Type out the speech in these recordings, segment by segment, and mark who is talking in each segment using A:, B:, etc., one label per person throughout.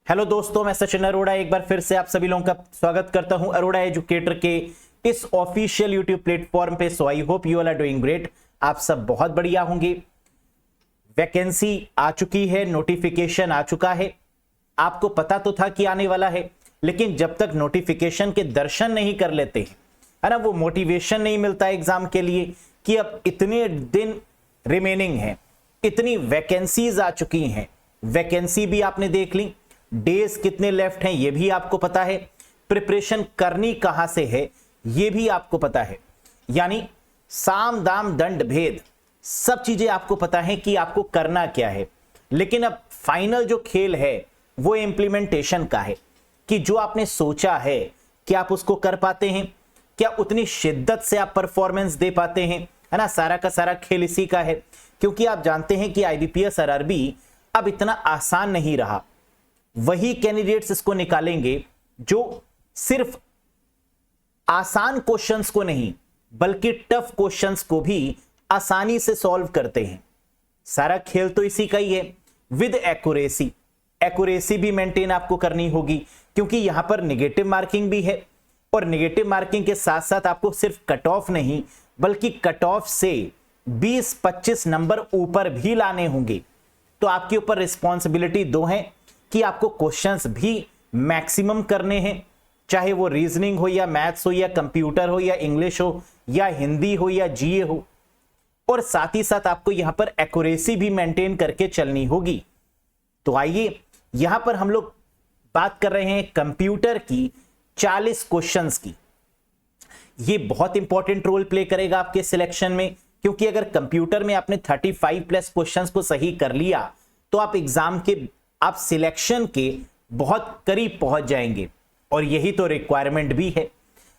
A: Hello दोस्तों, मैं सचिन अरोड़ा एक बार फिर से आप सभी लोगों का स्वागत करता हूं अरोड़ा एजुकेटर के इस ऑफिशियल यूट्यूब प्लेटफॉर्म पे। So I hope you all are doing great. आप सब बहुत बढ़िया होंगे। वैकेंसी आ चुकी है, नोटिफिकेशन आ चुका है। आपको पता तो था कि आने वाला है, लेकिन जब तक नोटिफिकेशन के दर्शन नहीं कर लेते हैं, है ना, वो मोटिवेशन नहीं मिलता एग्जाम के लिए कि अब इतने दिन रिमेनिंग है, इतनी वैकेंसीज आ चुकी हैं। वैकेंसी भी आपने देख ली, डेज कितने लेफ्ट हैं ये भी आपको पता है, प्रिपरेशन करनी कहां से है ये भी आपको पता है। यानी साम दाम दंड भेद सब चीजें आपको पता है कि आपको करना क्या है। लेकिन अब फाइनल जो खेल है वो इंप्लीमेंटेशन का है कि जो आपने सोचा है कि आप उसको कर पाते हैं, क्या उतनी शिद्दत से आप परफॉर्मेंस दे पाते हैं, है ना। सारा का सारा खेल इसी का है, क्योंकि आप जानते हैं कि आईबीपीएस आरआरबी अब इतना आसान नहीं रहा। वही कैंडिडेट्स इसको निकालेंगे जो सिर्फ आसान क्वेश्चंस को नहीं बल्कि टफ क्वेश्चंस को भी आसानी से सॉल्व करते हैं। सारा खेल तो इसी का ही है, विद एक्यूरेसी। एक्यूरेसी भी मेंटेन आपको करनी होगी, क्योंकि यहां पर नेगेटिव मार्किंग भी है, और नेगेटिव मार्किंग के साथ साथ आपको सिर्फ कट ऑफ नहीं बल्कि कट ऑफ से 20-25 नंबर ऊपर भी लाने होंगे। तो आपके ऊपर रिस्पॉन्सिबिलिटी दो है कि आपको क्वेश्चंस भी मैक्सिमम करने हैं, चाहे वो रीजनिंग हो या मैथ्स हो या कंप्यूटर हो या इंग्लिश हो या हिंदी हो या जीए हो, और साथ ही साथ आपको यहां पर एक्यूरेसी भी मेंटेन करके चलनी होगी। तो आइए यहां पर हम लोग बात कर रहे हैं कंप्यूटर की 40 क्वेश्चंस की। ये बहुत इंपॉर्टेंट रोल प्ले करेगा आपके सिलेक्शन में, क्योंकि अगर कंप्यूटर में आपने 35+ क्वेश्चंस को सही कर लिया तो आप एग्जाम के आप सिलेक्शन के बहुत करीब पहुंच जाएंगे, और यही तो रिक्वायरमेंट भी है।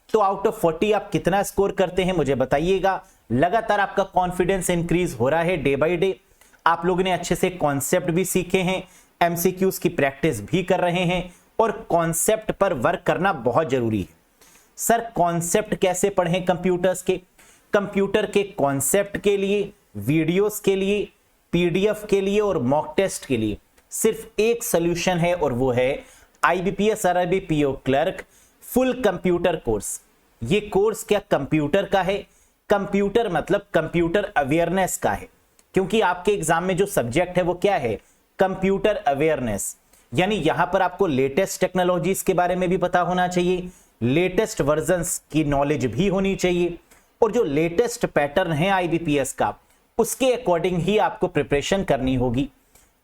A: तो आउट ऑफ 40 आप कितना स्कोर करते हैं मुझे बताइएगा। लगातार आपका कॉन्फिडेंस इंक्रीज हो रहा है डे बाय डे। आप लोगों ने अच्छे से कॉन्सेप्ट भी सीखे हैं, एमसीक्यूज की प्रैक्टिस भी कर रहे हैं, और कॉन्सेप्ट पर वर्क करना बहुत जरूरी है। सर कॉन्सेप्ट कैसे पढ़ें कंप्यूटर्स के? कंप्यूटर के कॉन्सेप्ट के लिए, वीडियोस के लिए, पीडीएफ के लिए और मॉक टेस्ट के लिए सिर्फ एक सॉल्यूशन है, और वो है IBPS RRB PO clerk full computer course. ये कोर्स क्या कंप्यूटर का है? कंप्यूटर मतलब कंप्यूटर अवेयरनेस का है, क्योंकि आपके एग्जाम में जो सब्जेक्ट है वो क्या है? Computer awareness. यानी यहां पर आपको लेटेस्ट टेक्नोलॉजीज के बारे में भी पता होना चाहिए, लेटेस्ट वर्जन्स की नॉलेज भी होनी चाहिए, और जो लेटेस्ट पैटर्न है आईबीपीएस का उसके अकॉर्डिंग ही आपको प्रिपरेशन करनी होगी।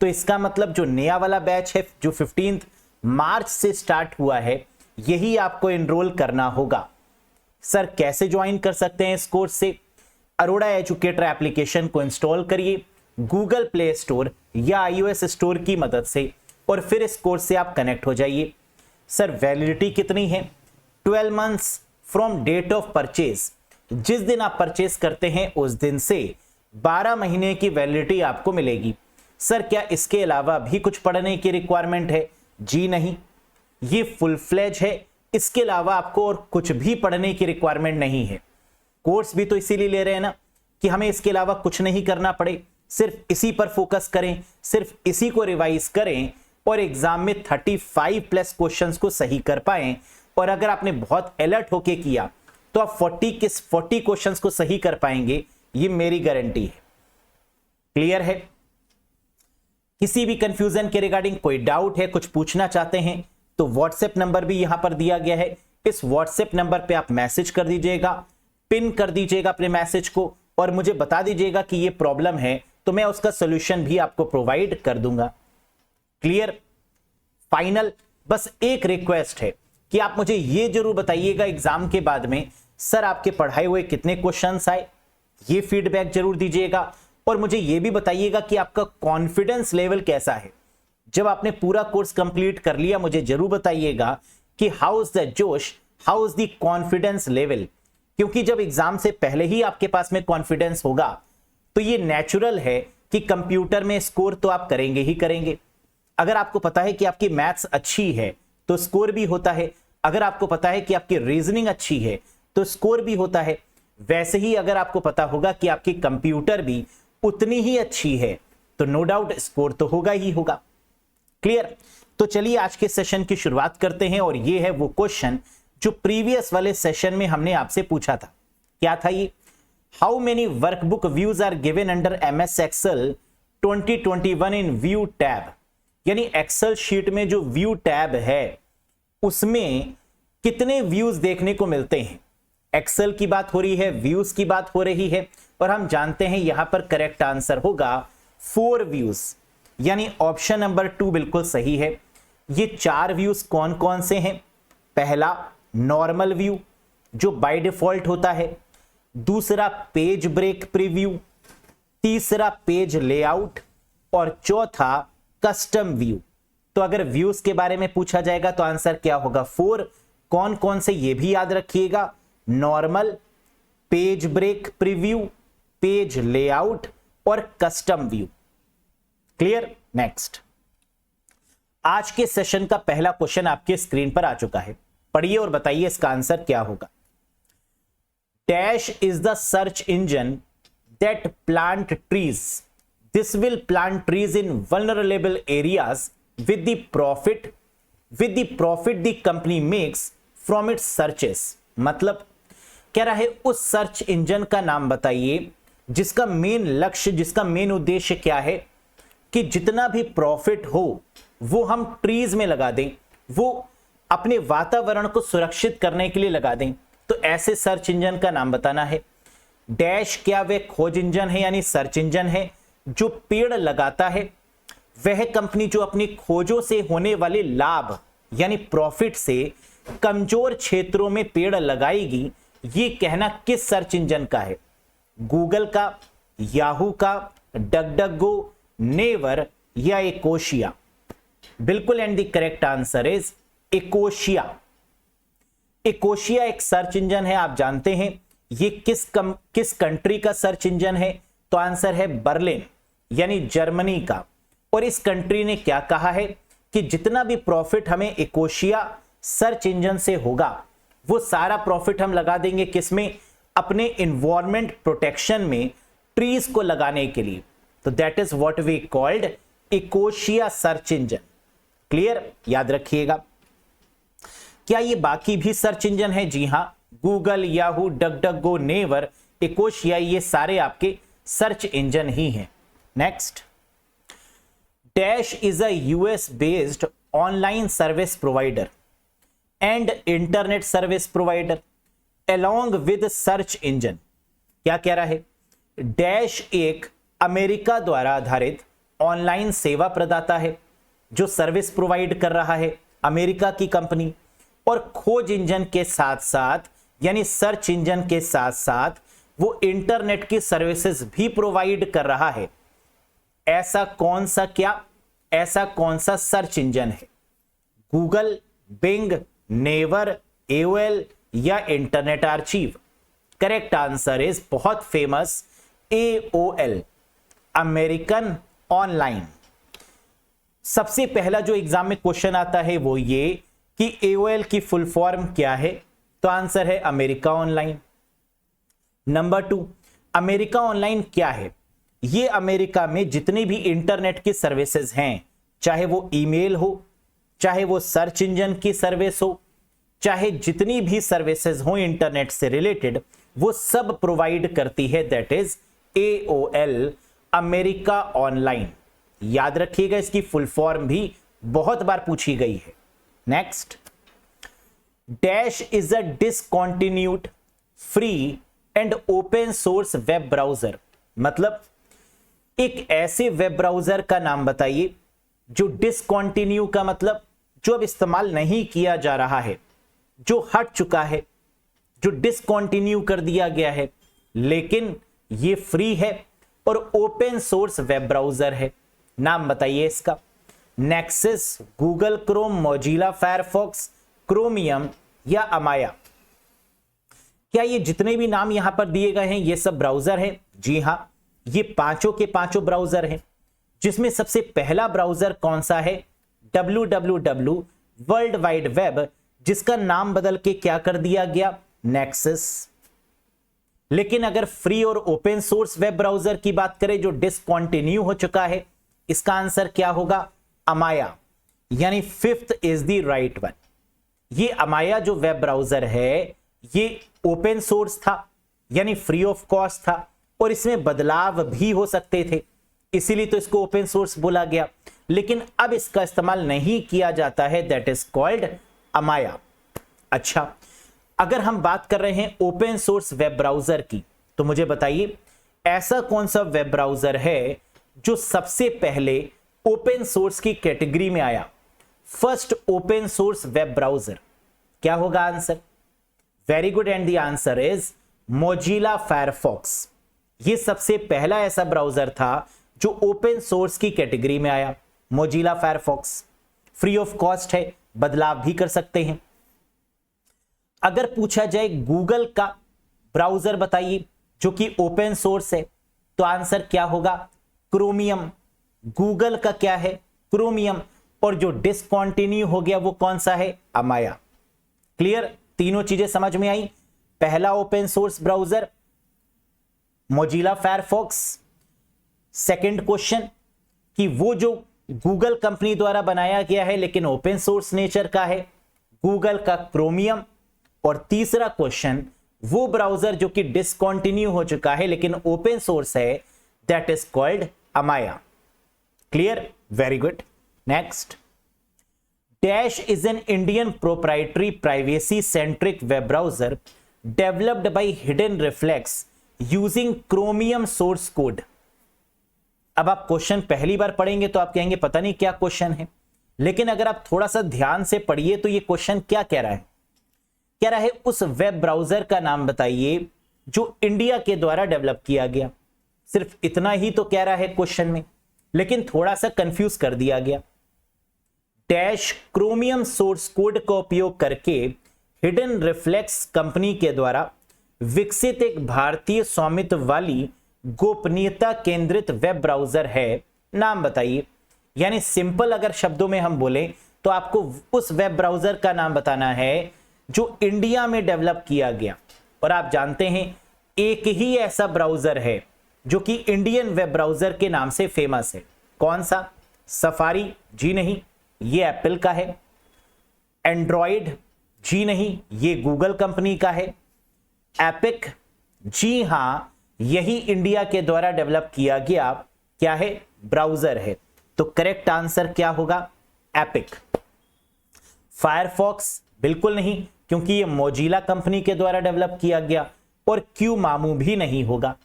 A: तो इसका मतलब जो नया वाला बैच है जो 15 मार्च से स्टार्ट हुआ है, यही आपको एनरोल करना होगा। सर कैसे ज्वाइन कर सकते हैं इस कोर्स से? अरोड़ा एजुकेटर एप्लीकेशन को इंस्टॉल करिए गूगल प्ले स्टोर या आईओएस स्टोर की मदद से, और फिर इस कोर्स से आप कनेक्ट हो जाइए। सर वैलिडिटी कितनी है? 12 months from date of purchase. जिस दिन आप परचेज करते हैं उस दिन से 12 महीने की वैलिडिटी आपको मिलेगी। सर क्या इसके अलावा भी कुछ पढ़ने की रिक्वायरमेंट है? जी नहीं, ये फुल फ्लेज है। इसके अलावा आपको और कुछ भी पढ़ने की रिक्वायरमेंट नहीं है। कोर्स भी तो इसीलिए ले रहे हैं ना कि हमें इसके अलावा कुछ नहीं करना पड़े, सिर्फ इसी पर फोकस करें, सिर्फ इसी को रिवाइज करें, और एग्जाम में 35+ क्वेश्चंस को सही कर पाएं। और अगर आपने बहुत अलर्ट होके किया तो आप 40 क्वेश्चंस को सही कर पाएंगे, ये मेरी गारंटी है। क्लियर है? किसी भी कंफ्यूजन के रिगार्डिंग कोई डाउट है, कुछ पूछना चाहते हैं, तो व्हाट्सएप नंबर भी यहां पर दिया गया है। इस व्हाट्सएप नंबर पे आप मैसेज कर दीजिएगा, पिन कर दीजिएगा अपने मैसेज को, और मुझे बता दीजिएगा कि ये प्रॉब्लम है, तो मैं उसका सोल्यूशन भी आपको प्रोवाइड कर दूंगा। क्लियर? फाइनल बस एक रिक्वेस्ट है कि आप मुझे ये जरूर बताइएगा एग्जाम के बाद में, सर आपके पढ़ाए हुए कितने क्वेश्चंस आए, ये फीडबैक जरूर दीजिएगा। और मुझे ये भी बताइएगा कि आपका कॉन्फिडेंस लेवल कैसा है। जब आपने पूरा कोर्स कंप्लीट कर लिया मुझे जरूर बताइएगा कि हाउ इज द जोश, how is the confidence level. क्योंकि जब एग्जाम से पहले ही आपके पास में कॉन्फिडेंस होगा तो ये नेचुरल है कि कंप्यूटर में स्कोर तो आप करेंगे ही करेंगे। अगर आपको पता है कि आपकी मैथ्स अच्छी है तो स्कोर भी होता है, अगर आपको पता है कि आपकी रीजनिंग अच्छी है तो स्कोर भी होता है। वैसे ही अगर आपको पता होगा कि आपकी कंप्यूटर भी उतनी ही अच्छी है तो नो डाउट स्कोर तो होगा ही होगा। क्लियर? तो चलिए आज के सेशन की शुरुआत करते हैं और ये है वो क्वेश्चन जो प्रीवियस वाले सेशन में हमने आपसे पूछा था। क्या था ये? How many workbook views are given under MS Excel 2021 in view tab. यानी एक्सेल शीट में जो व्यू टैब है उसमें कितने व्यूज देखने को मिलते हैं। एक्सेल की बात हो रही है, व्यूज की बात हो रही है, और हम जानते हैं यहां पर करेक्ट आंसर होगा 4 व्यूज, यानी ऑप्शन नंबर 2 बिल्कुल सही है। ये 4 व्यूज कौन कौन से हैं? पहला नॉर्मल व्यू जो बाय डिफॉल्ट होता है, दूसरा पेज ब्रेक प्रीव्यू, तीसरा पेज लेआउट और चौथा कस्टम व्यू। तो अगर व्यूज के बारे में पूछा जाएगा तो आंसर क्या होगा? 4। कौन कौन से ये भी याद रखिएगा, normal, page break preview, page layout और कस्टम व्यू। क्लियर? नेक्स्ट, आज के सेशन का पहला क्वेश्चन आपके स्क्रीन पर आ चुका है, पढ़िए और बताइए इसका आंसर क्या होगा। Dash is the search engine that plant trees. This will plant trees in vulnerable areas with the profit the company makes from its searches। मतलब कह रहा है उस सर्च इंजन का नाम बताइए जिसका मेन लक्ष्य, जिसका मेन उद्देश्य क्या है कि जितना भी प्रॉफिट हो वो हम ट्रीज में लगा दें, वो अपने वातावरण को सुरक्षित करने के लिए लगा दें। तो ऐसे सर्च इंजन का नाम बताना है। डैश क्या वे खोज इंजन है यानी सर्च इंजन है जो पेड़ लगाता है? वह कंपनी जो अपनी खोजों से होने वाले लाभ यानी प्रॉफिट से कमजोर क्षेत्रों में पेड़ लगाएगी। ये कहना किस सर्च इंजन का है? गूगल का, याहू का, डकडगो, नेवर या इकोशिया? बिल्कुल, and the correct answer is Ecosia. Ecosia एक सर्च इंजन है, आप जानते हैं। ये किस कंट्री का सर्च इंजन है? तो आंसर है बर्लिन यानी जर्मनी का। और इस कंट्री ने क्या कहा है कि जितना भी प्रॉफिट हमें इकोशिया सर्च इंजन से होगा वो सारा प्रॉफिट हम लगा देंगे किसमें? अपने एनवायरनमेंट प्रोटेक्शन में, ट्रीज को लगाने के लिए। तो that is what we called Ecosia search engine. Clear? याद रखिएगा। क्या ये बाकी भी सर्च इंजन है? जी हां, गूगल, याहू, डकडगो, नेवर, इकोशिया, ये सारे आपके सर्च इंजन ही हैं। Next, Dash is a US-based online service provider and internet service provider along with search engine। क्या कह रहा है? Dash एक अमेरिका द्वारा आधारित ऑनलाइन सेवा प्रदाता है जो सर्विस प्रोवाइड कर रहा है, अमेरिका की कंपनी, और खोज इंजन के साथ साथ यानी सर्च इंजन के साथ साथ वो इंटरनेट की सर्विसेज भी प्रोवाइड कर रहा है। ऐसा कौन सा सर्च इंजन है? गूगल, बिंग, नेवर, AOL या internet archive? Correct answer is बहुत फेमस AOL, अमेरिकन ऑनलाइन। सबसे पहला जो एग्जाम में क्वेश्चन आता है वो ये कि AOL की फुल फॉर्म क्या है? तो आंसर है America online. Number 2, America online क्या है? ये अमेरिका में जितनी भी इंटरनेट की सर्विसेज हैं, चाहे वो ईमेल हो, चाहे वो सर्च इंजन की सर्विस हो, चाहे जितनी भी सर्विसेज हो इंटरनेट से रिलेटेड, वो सब प्रोवाइड करती है। That is AOL, America online. याद रखिएगा, इसकी फुल फॉर्म भी बहुत बार पूछी गई है। Next, dash is a discontinued free and open source web browser. मतलब एक ऐसे वेब ब्राउजर का नाम बताइए जो डिसकंटिन्यू का मतलब जो अब इस्तेमाल नहीं किया जा रहा है, जो हट चुका है, जो डिसकंटिन्यू कर दिया गया है, लेकिन ये फ्री है और ओपन सोर्स वेब ब्राउजर है। नाम बताइए इसका। Nexus, Google Chrome, Mozilla Firefox, chromium या अमाया? क्या ये जितने भी नाम यहां पर दिए गए हैं ये सब ब्राउजर हैं? जी हां, ये पांचों के पांचों ब्राउजर हैं, जिसमें सबसे पहला ब्राउजर कौन सा है? www, वर्ल्ड वाइड वेब, जिसका नाम बदल के क्या कर दिया गया? नेक्सस। लेकिन अगर फ्री और ओपन सोर्स वेब ब्राउजर की बात करें जो डिसकंटिन्यू हो चुका है, इसका आंसर क्या होगा? अमाया। यानी fifth is the right one. ये अमाया जो वेब ब्राउजर है ये ओपन सोर्स था, यानी फ्री ऑफ कॉस्ट था, और इसमें बदलाव भी हो सकते थे, इसीलिए तो इसको ओपन सोर्स बोला गया। लेकिन अब इसका इस्तेमाल नहीं किया जाता है, दैट इज कॉल्ड अमाया। अच्छा, अगर हम बात कर रहे हैं ओपन सोर्स वेब ब्राउजर की, तो मुझे बताइए ऐसा कौन सा वेब ब्राउजर है जो सबसे पहले ओपन सोर्स की कैटेगरी में आया। First open source web browser क्या होगा answer? Very good, and the answer is Mozilla Firefox. ये सबसे पहला ऐसा ब्राउजर था जो ओपन सोर्स की कैटेगरी में आया। Mozilla Firefox free of cost है, बदलाव भी कर सकते हैं। अगर पूछा जाए गूगल का ब्राउजर बताइए जो कि ओपन सोर्स है, तो आंसर क्या होगा? क्रोमियम। गूगल का क्या है? क्रोमियम। और जो डिसकंटिन्यू हो गया वो कौन सा है? अमाया। क्लियर? तीनों चीजें समझ में आई। पहला open source browser Mozilla Firefox. Second question कि वो जो गूगल कंपनी द्वारा बनाया गया है लेकिन ओपन सोर्स नेचर का है, गूगल का क्रोमियम। और तीसरा क्वेश्चन वो ब्राउजर जो कि डिसकंटिन्यू हो चुका है लेकिन ओपन सोर्स है, that is called Amaya. Clear? Very good. Next, dash is an Indian proprietary privacy centric web browser developed by hidden reflex using chromium source code. अब आप क्वेश्चन पहली बार पढ़ेंगे तो आप कहेंगे पता नहीं क्या क्वेश्चन है, लेकिन अगर आप थोड़ा सा ध्यान से पढ़िए तो ये क्वेश्चन क्या कह रहा है? कह रहा है उस वेब ब्राउजर का नाम बताइए जो इंडिया के द्वारा डेवलप किया गया। सिर्फ इतना ही तो कह रहा है क्वेश्चन में, लेकिन थोड़ा सा कंफ्यूज कर दिया गया। डैश क्रोमियम सोर्स कोड का उपयोग करके हिडन रिफ्लेक्स कंपनी के द्वारा विकसित एक भारतीय स्वामित्व वाली गोपनीयता केंद्रित वेब ब्राउजर है, नाम बताइए। यानी सिंपल अगर शब्दों में हम बोले तो आपको उस वेब ब्राउजर का नाम बताना है जो इंडिया में डेवलप किया गया। और आप जानते हैं एक ही ऐसा ब्राउजर है जो कि इंडियन वेब ब्राउजर के नाम से फेमस है। कौन सा? सफारी? जी नहीं, ये एप्पल का है। एंड्रॉइड? जी नहीं, ये गूगल कंपनी का है। एपिक? जी हां, यही इंडिया के द्वारा डेवलप किया गया क्या है? ब्राउजर है। तो करेक्ट आंसर क्या होगा? एपिक। फायरफॉक्स? बिल्कुल नहीं, क्योंकि ये मोजिला कंपनी के द्वारा डेवलप किया गया। और क्यू मामू भी नहीं होगा।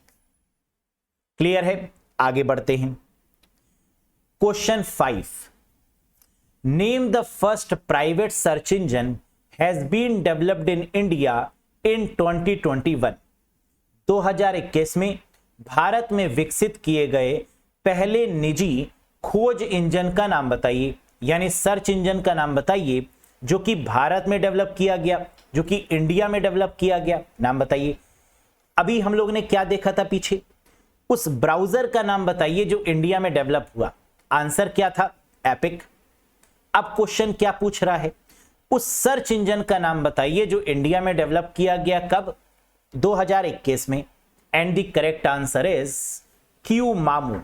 A: क्लियर है? आगे बढ़ते हैं। Question 5, name the first private search engine has been developed in India in 2021। 2021 में भारत में विकसित किए गए पहले निजी खोज इंजन का नाम बताइए, यानी सर्च इंजन का नाम बताइए जो कि भारत में डेवलप किया गया, जो कि इंडिया में डेवलप किया गया। नाम बताइए। अभी हम लोग ने क्या देखा था पीछे? उस ब्राउजर का नाम बताइए जो इंडिया में डेवलप हुआ। आंसर क्या था? एपिक। अब क्वेश्चन क्या पूछ रहा है? उस सर्च इंजन का नाम बताइए जो इंडिया में डेवलप किया गया। कब? 2021 में। And the correct answer is Q मामू।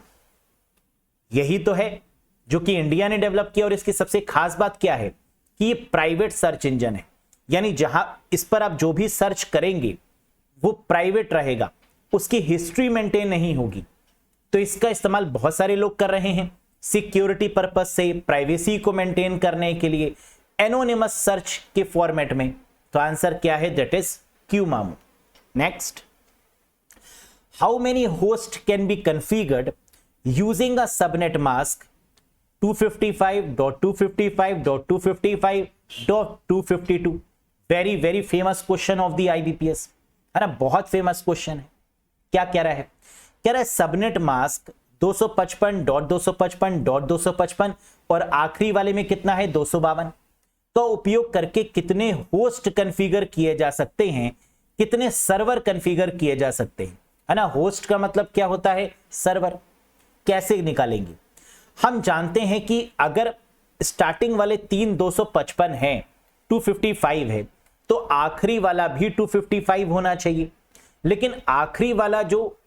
A: यही तो है जो कि इंडिया ने डेवलप किया। और इसकी सबसे खास बात क्या है कि ये प्राइवेट सर्च इंजन है, यानी जहां इस पर आप जो भी सर्च करेंगे वो प्राइवेट रहेगा, उसकी हिस्ट्री मेंटेन नहीं होगी। तो इसका इस्तेमाल बहुत सारे लोग कर रहे हैं सिक्योरिटी पर्पस से, प्राइवेसी को मेंटेन करने के लिए, एनोनिमस सर्च के फॉर्मेट में। तो आंसर क्या है? दैट इज क्यू मामू। Next, how many host can be configured using a subnet mask 255.255.255.252? Very very famous question of the IBPS है ना, बहुत फेमस क्वेश्चन है। क्या कह रहा है? कह रहा है सबनेट मास्क 255.255.255 और आखिरी वाले में कितना है? 252 का उपयोग करके कितने होस्ट कॉन्फ़िगर किए जा सकते हैं, कितने सर्वर कॉन्फ़िगर किए जा सकते हैं, है ना। होस्ट का मतलब क्या होता है? सर्वर। कैसे निकालेंगे? हम जानते हैं कि अगर स्टार्टिंग वाले 255 हैं, 255 है, तो आखिरी वाला भी 255 होना चाहिए। लेकिन आखिरी वाला जो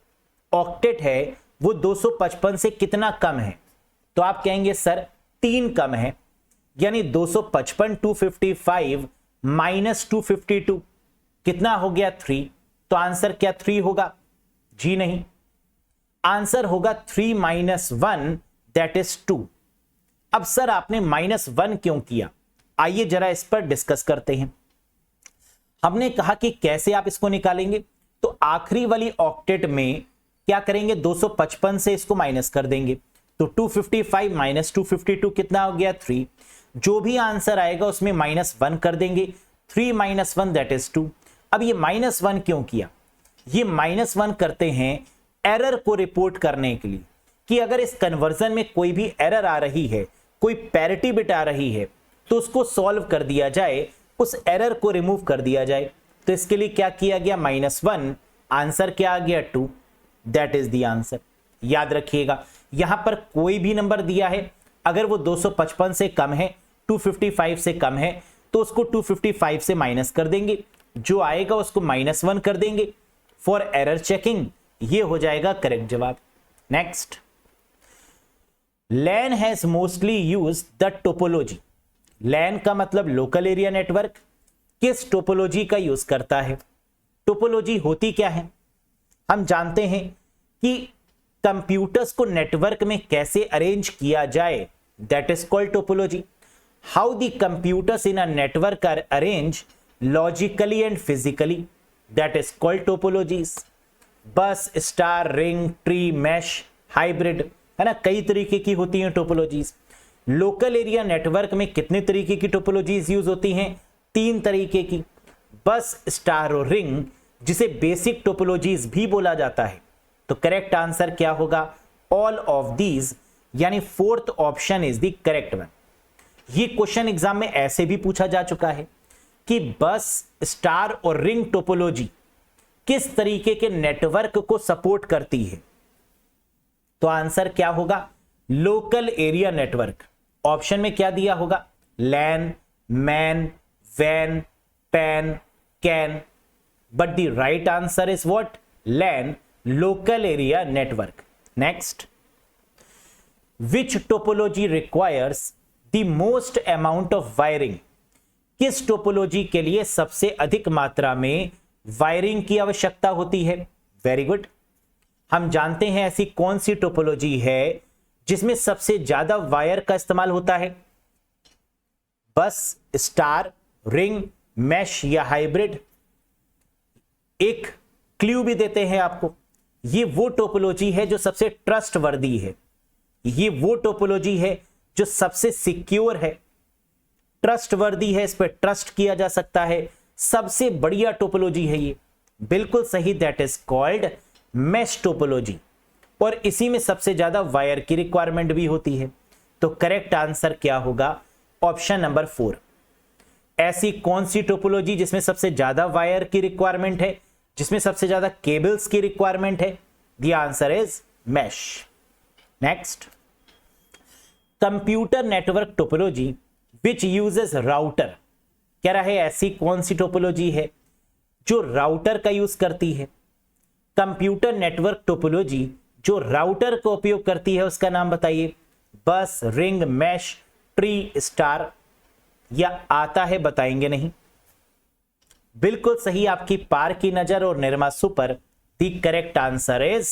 A: ऑक्टेट है वो 255 से कितना कम है? तो आप कहेंगे सर 3 कम है। यानी 255 255 माइनस 252 कितना हो गया 3। तो आंसर क्या 3 होगा? जी नहीं, आंसर होगा 3 माइनस 1 दैट इज 2। अब सर आपने -1 क्यों किया? आइए जरा इस पर डिस्कस करते हैं। हमने कहा कि कैसे आप इसको निकालेंगे, तो आखिरी वाली ऑक्टेट में क्या करेंगे, 255 से इसको माइनस कर देंगे, तो 255 माइनस 252 कितना हो गया 3। जो भी आंसर आएगा उसमें -1 कर देंगे, 3 माइनस 1 दैट इज 2। अब ये -1 क्यों किया? ये -1 करते हैं एरर को रिपोर्ट करने के लिए, कि अगर इस कन्वर्जन में कोई भी एरर आ रही है, कोई पैरिटी बिट आ रही है, तो उसको सॉल्व कर दिया जाए, उस एरर को रिमूव कर दिया जाए। तो इसके लिए क्या किया गया, -1, आंसर क्या आ गया 2, दैट इज द आंसर। याद रखिएगा यहां पर कोई भी नंबर दिया है, अगर वो 255 से कम है, 255 से कम है, तो उसको 255 से माइनस कर देंगे, जो आएगा उसको -1 कर देंगे फॉर एरर चेकिंग। ये हो जाएगा करेक्ट जवाब। Next, LAN has mostly used the topology. LAN का मतलब लोकल एरिया नेटवर्क, किस टोपोलॉजी का यूज करता है? टोपोलॉजी होती क्या है? हम जानते हैं कि कंप्यूटर्स को नेटवर्क में कैसे अरेंज किया जाए, that is called topology. How the computers in a network are arrange logically and physically, that is called topologies. Bus, star, ring, tree, mesh, hybrid, है ना, कई तरीके की होती हैं टोपोलॉजीज। लोकल एरिया नेटवर्क में कितने तरीके की टोपोलॉजीज यूज होती हैं? 3 तरीके की, बस, स्टार और रिंग, जिसे बेसिक टोपोलॉजीज भी बोला जाता है। तो करेक्ट आंसर क्या होगा? ऑल ऑफ दीज, यानी 4th option is the correct one. ये क्वेश्चन एग्जाम में ऐसे भी पूछा जा चुका है कि बस, स्टार और रिंग टोपोलॉजी किस तरीके के नेटवर्क को सपोर्ट करती है? तो आंसर क्या होगा? Local area network. ऑप्शन में क्या दिया होगा? लैन, मैन, वैन, PAN, CAN, but the right answer is what? LAN, local area network. Next, which topology requires the most amount of wiring. किस टोपोलॉजी के लिए सबसे अधिक मात्रा में वायरिंग की आवश्यकता होती है? वेरी गुड, हम जानते हैं ऐसी कौन सी टोपोलॉजी है जिसमें सबसे ज्यादा वायर का इस्तेमाल होता है? बस, स्टार, रिंग, मैश या हाइब्रिड? एक क्लू भी देते हैं आपको, ये वो टोपोलॉजी है जो सबसे ट्रस्टवर्दी है, ये वो टोपोलॉजी है जो सबसे सिक्योर है, ट्रस्टवर्दी है, इस पर ट्रस्ट किया जा सकता है, सबसे बढ़िया टोपोलॉजी है ये। बिल्कुल सही, that is called mesh topology, और इसी में सबसे ज्यादा वायर की रिक्वायरमेंट भी होती है। तो करेक्ट आंसर क्या होगा? Option number 4। ऐसी कौन सी टोपोलॉजी जिसमें सबसे ज्यादा वायर की रिक्वायरमेंट है, जिसमें सबसे ज्यादा केबल्स की रिक्वायरमेंट है? The answer is mesh. Next, computer network topology which uses router. कह रहा है ऐसी कौन सी टोपोलॉजी है जो राउटर का यूज करती है? कंप्यूटर नेटवर्क टोपोलॉजी जो राउटर का उपयोग करती है उसका नाम बताइए। बस, रिंग, मैश, ट्री, स्टार, या आता है बताएंगे नहीं? बिल्कुल सही, आपकी पार की नजर और Nirma super. The correct answer is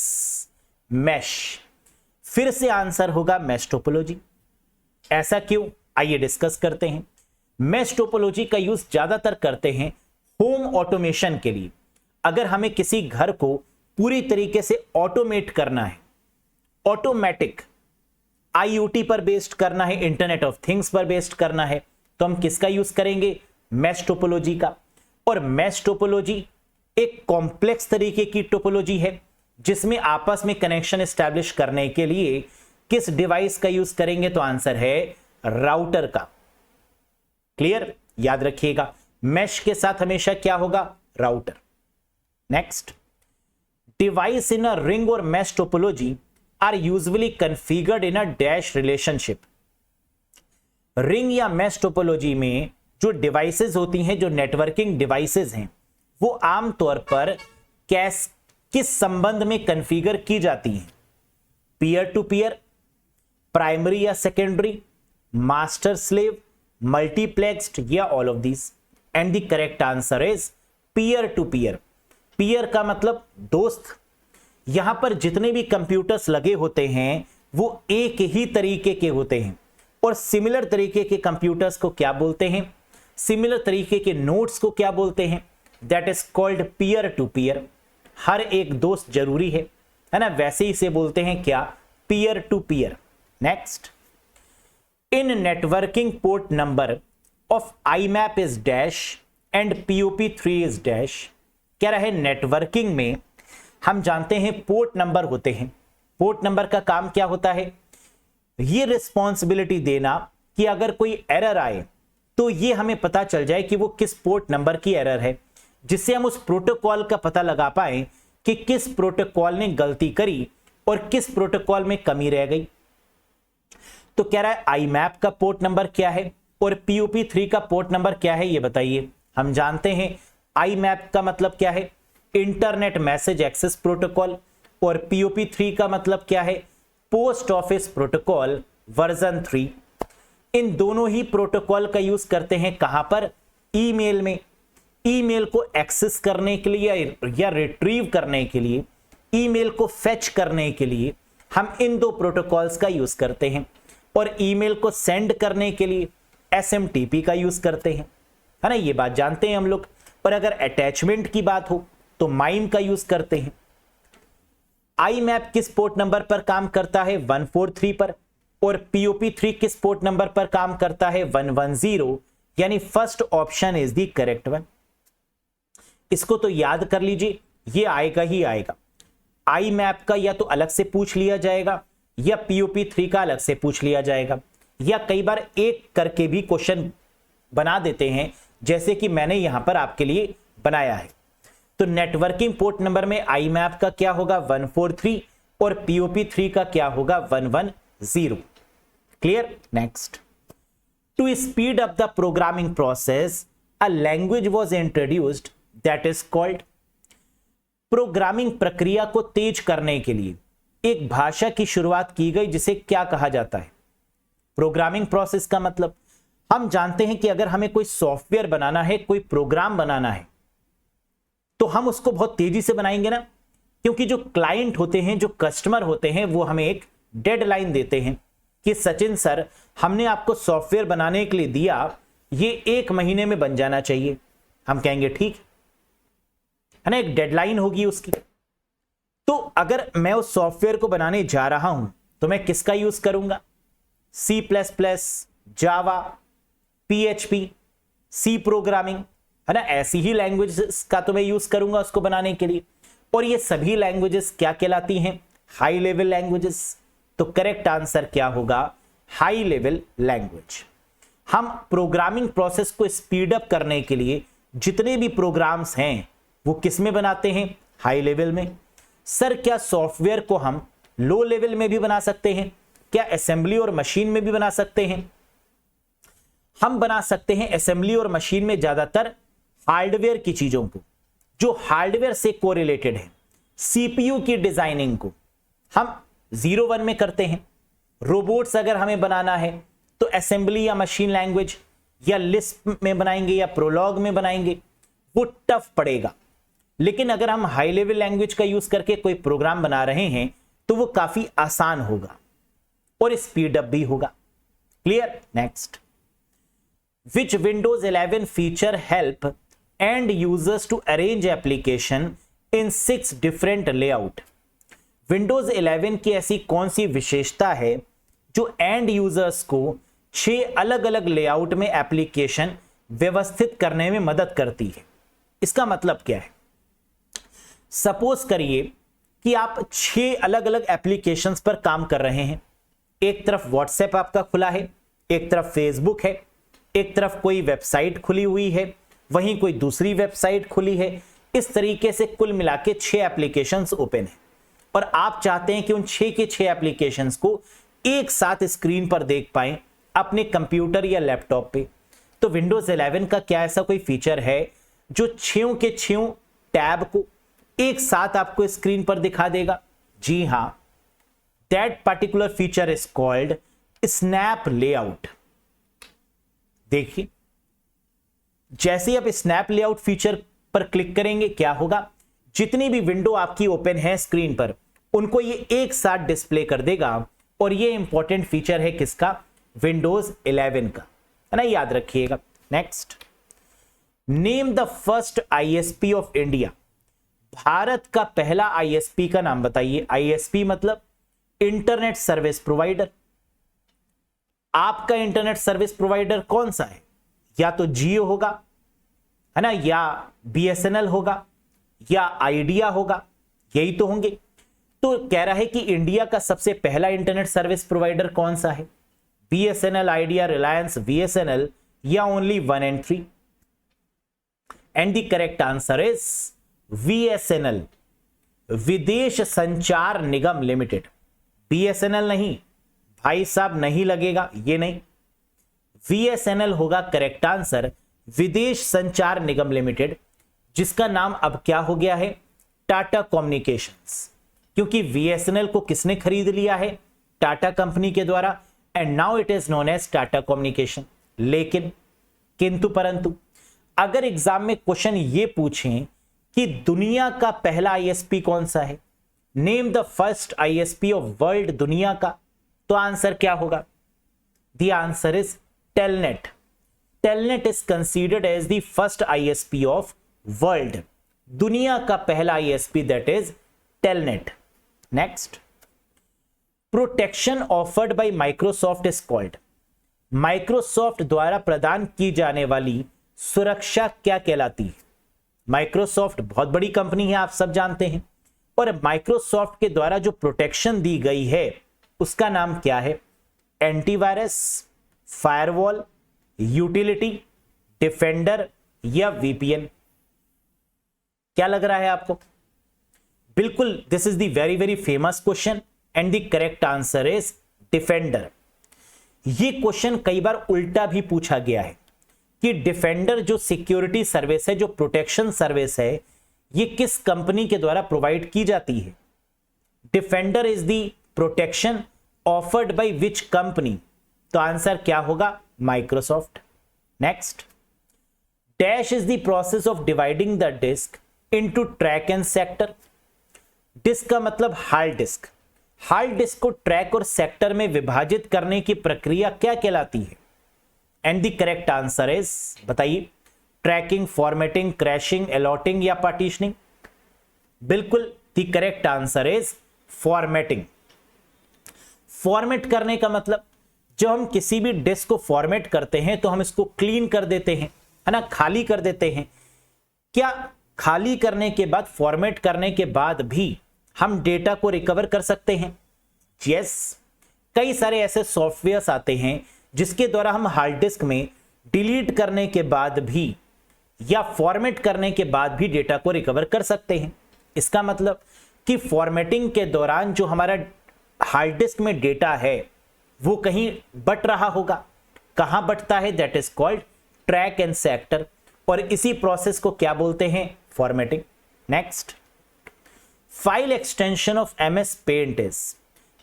A: mesh. फिर से आंसर होगा मैश टोपोलॉजी। ऐसा क्यों? आइए डिस्कस करते हैं। मैश टोपोलॉजी का यूज ज्यादातर करते हैं होम ऑटोमेशन के लिए। अगर हमें किसी घर को पूरी तरीके से ऑटोमेट करना है, ऑटोमेटिक IoT पर बेस्ड करना है, इंटरनेट ऑफ थिंग्स पर बेस्ड करना है, तो हम किसका यूज करेंगे? मैश टोपोलॉजी का। और मैश टोपोलॉजी एक कॉम्प्लेक्स तरीके की टोपोलॉजी है जिसमें आपस में कनेक्शन एस्टैब्लिश करने के लिए किस डिवाइस का यूज करेंगे? तो आंसर है राउटर का। क्लियर? याद रखिएगा, मैश के साथ हमेशा क्या होगा? Router. Next, device in a ring और mesh topology are usually configured in a dash relationship. Ring या मैश टोपोलॉजी में जो डिवाइसेस होती हैं, जो नेटवर्किंग डिवाइसेस हैं, वो आमतौर पर किस संबंध में कॉन्फ़िगर की जाती हैं? पीयर टू पीयर, प्राइमरी या सेकेंडरी, मास्टर स्लेव मल्टीप्लेक्स्ड या all of this? And the correct answer is peer to peer. Peer का मतलब दोस्त। यहां पर जितने भी कंप्यूटर्स लगे होते हैं वो एक ही तरीके के होते हैं, और सिमिलर तरीके के कंप्यूटर्स को क्या बोलते हैं? सिमिलर तरीके के नोड्स को क्या बोलते हैं? That is called peer to peer. हर एक दोस्त जरूरी है ना, वैसे ही इसे बोलते हैं क्या? Peer to peer. Next, in networking port number of IMAP is dash and POP3 is dash. क्या रहे? नेटवर्किंग में हम जानते हैं पोर्ट नंबर होते हैं। पोर्ट नंबर का काम क्या होता है? ये रिस्पॉन्सिबिलिटी देना कि अगर कोई एरर आए तो ये हमें पता चल जाए कि वो किस पोर्ट नंबर की एरर है, जिससे हम उस प्रोटोकॉल का पता लगा पाए कि किस प्रोटोकॉल ने गलती करी और किस प्रोटोकॉल में कमी रह गई। तो कह रहा है IMAP का पोर्ट नंबर क्या है और POP3 का पोर्ट नंबर क्या है, ये बताइए। हम जानते हैं IMAP का मतलब क्या है? इंटरनेट मैसेज एक्सेस प्रोटोकॉल, और POP3 का मतलब क्या है? Post office protocol version 3। इन दोनों ही प्रोटोकॉल का यूज करते हैं कहां पर? ईमेल में। ईमेल को एक्सेस करने के लिए या रिट्रीव करने के लिए, ईमेल को फेच करने के लिए हम इन दो प्रोटोकॉल्स का यूज करते हैं, और ईमेल को सेंड करने के लिए SMTP का यूज करते हैं, है ना, ये बात जानते हैं हम लोग। और अगर अटैचमेंट की बात हो तो माइम का यूज करते हैं। IMAP किस पोर्ट नंबर पर काम करता है? 143 पर। और POP3 किस पोर्ट नंबर पर काम करता है? 110। यानी first option is the correct one. इसको तो याद कर लीजिए, ये आएगा ही आएगा। IMAP का या तो अलग से पूछ लिया जाएगा या POP3 का अलग से पूछ लिया जाएगा, या कई बार एक करके भी क्वेश्चन बना देते हैं, जैसे कि मैंने यहां पर आपके लिए बनाया है। तो नेटवर्किंग पोर्ट नंबर में IMAP का क्या होगा? 143, और POP3 का क्या होगा? 110। Clear? Next, to speed up the programming process a language was introduced that is called. Programming प्रक्रिया को तेज करने के लिए एक भाषा की शुरुआत की गई, जिसे क्या कहा जाता है? प्रोग्रामिंग प्रोसेस का मतलब, हम जानते हैं कि अगर हमें कोई सॉफ्टवेयर बनाना है, कोई प्रोग्राम बनाना है, तो हम उसको बहुत तेजी से बनाएंगे ना, क्योंकि जो क्लाइंट होते हैं, जो कस्टमर होते हैं, वो हमें एक डेडलाइन देते हैं कि सचिन सर, हमने आपको सॉफ्टवेयर बनाने के लिए दिया, ये 1 महीने में बन जाना चाहिए। हम कहेंगे ठीक है ना, एक डेडलाइन होगी उसकी। तो अगर मैं उस सॉफ्टवेयर को बनाने जा रहा हूं तो मैं किसका यूज करूंगा? C++, जावा, PHP, सी प्रोग्रामिंग, है ना, ऐसी ही लैंग्वेजेस का तो मैं यूज करूंगा उसको बनाने के लिए। और ये सभी लैंग्वेजेस क्या कहलाती हैं? High level languages. तो करेक्ट आंसर क्या होगा? High level language. हम प्रोग्रामिंग प्रोसेस को स्पीड अप करने के लिए जितने भी प्रोग्राम्स हैं वो किस में बनाते हैं? हाई लेवल में। सर, क्या सॉफ्टवेयर को हम लो लेवल में भी बना सकते हैं? क्या असेंबली और मशीन में भी बना सकते हैं? हम बना सकते हैं असेंबली और मशीन में ज्यादातर हार्डवेयर की चीजों को, जो हार्डवेयर से कोरिलेटेड है। CPU की डिजाइनिंग को हम 01 में करते हैं। रोबोट्स अगर हमें बनाना है तो असेंबली या मशीन लैंग्वेज या लिस्प में बनाएंगे या प्रोलॉग में बनाएंगे, वो टफ पड़ेगा। लेकिन अगर हम हाई लेवल लैंग्वेज का यूज करके कोई प्रोग्राम बना रहे हैं तो वो काफी आसान होगा और स्पीड अप भी होगा। Clear? Next, which Windows 11 feature help end users to arrange application in 6 different layout। Windows 11 की ऐसी कौन सी विशेषता है जो एंड यूजर्स को 6 अलग अलग लेआउट में एप्लीकेशन व्यवस्थित करने में मदद करती है? इसका मतलब क्या है? सपोज करिए कि आप 6 अलग अलग एप्लीकेशंस पर काम कर रहे हैं। एक तरफ व्हाट्सएप आपका खुला है, एक तरफ फेसबुक है, एक तरफ कोई वेबसाइट खुली हुई है, वहीं कोई दूसरी वेबसाइट खुली है। इस तरीके से कुल मिला के 6 एप्लीकेशंस ओपन है, और आप चाहते हैं कि उन 6 के 6 एप्लीकेशंस को एक साथ स्क्रीन पर देख पाएं अपने कंप्यूटर या लैपटॉप पे। तो विंडोज 11 का क्या ऐसा कोई फीचर है जो 6 के 6 टैब को एक साथ आपको स्क्रीन पर दिखा देगा? जी हां, that particular feature is called snap layout. देखिए जैसे ही आप स्नैप लेआउट फीचर पर क्लिक करेंगे क्या होगा, जितनी भी विंडो आपकी ओपन है स्क्रीन पर उनको ये एक साथ डिस्प्ले कर देगा। और ये इंपॉर्टेंट फीचर है किसका, विंडोज 11 का, है ना, याद रखिएगा। Next, name the first ISP of India. Bharat का पहला आईएसपी का नाम बताइए। आईएसपी मतलब इंटरनेट सर्विस प्रोवाइडर। आपका इंटरनेट सर्विस प्रोवाइडर कौन सा है, या तो जियो होगा, है ना, या बीएसएनएल होगा, या आइडिया होगा, यही तो होंगे। तो कह रहा है कि इंडिया का सबसे पहला इंटरनेट सर्विस प्रोवाइडर कौन सा है, बीएसएनएल, आइडिया, रिलायंस, बीएसएनएल, या only 1 and 3। And the correct answer is BSNL, विदेश संचार निगम लिमिटेड। बीएसएनएल नहीं भाई साहब, नहीं लगेगा, ये नहीं, बीएसएनएल होगा करेक्ट आंसर, विदेश संचार निगम लिमिटेड, जिसका नाम अब क्या हो गया है, टाटा कम्युनिकेशंस। क्योंकि बीएसएनएल को किसने खरीद लिया है, टाटा कंपनी के द्वारा, and now it is known as Tata communication. लेकिन किंतु परंतु अगर एग्जाम में क्वेश्चन ये पूछें कि दुनिया का पहला आईएसपी कौन सा है, name the first ISP of world, दुनिया का, तो आंसर क्या होगा, the answer is telnet. Telnet is considered as the first ISP of world, दुनिया का पहला ISP, that is telnet. Next, protection offered by Microsoft is called. Microsoft द्वारा प्रदान की जाने वाली सुरक्षा क्या कहलाती है। माइक्रोसॉफ्ट बहुत बड़ी कंपनी है, आप सब जानते हैं, और माइक्रोसॉफ्ट के द्वारा जो प्रोटेक्शन दी गई है उसका नाम क्या है, एंटीवायरस, फायरवॉल, यूटिलिटी, डिफेंडर, या वीपीएन। क्या लग रहा है आपको, बिल्कुल this is the very very famous question and the correct answer is defender. ये क्वेश्चन कई बार उल्टा भी पूछा गया है कि डिफेंडर जो सिक्योरिटी सर्विस है, जो प्रोटेक्शन सर्विस है, ये किस कंपनी के द्वारा प्रोवाइड की जाती है। Defender is the protection offered by which company, तो आंसर क्या होगा, Microsoft. Next, dash is the process of dividing the disk into track and sector. Disk का मतलब हार्ड डिस्क। हार्ड डिस्क को ट्रैक और सेक्टर में विभाजित करने की प्रक्रिया क्या कहलाती है, and the correct answer is, बताइए, ट्रैकिंग, फॉर्मेटिंग, क्रैशिंग, अलॉटिंग, या पार्टीशनिंग। बिल्कुल the correct answer is formatting. Format करने का मतलब, जब हम किसी भी डिस्क को फॉर्मेट करते हैं तो हम इसको क्लीन कर देते हैं, है ना, खाली कर देते हैं। क्या खाली करने के बाद, फॉर्मेट करने के बाद भी हम डेटा को रिकवर कर सकते हैं? यस, कई सारे ऐसे सॉफ्टवेयर्स आते हैं जिसके द्वारा हम हार्ड डिस्क में डिलीट करने के बाद भी या फॉर्मेट करने के बाद भी डेटा को रिकवर कर सकते हैं। इसका मतलब कि फॉर्मेटिंग के दौरान जो हमारा हार्ड डिस्क में डेटा है वो कहीं बट रहा होगा। कहां बटता है? That is called track and sector, और इसी प्रोसेस को क्या बोलते हैं? Formatting. Next, file extension of MS paint is.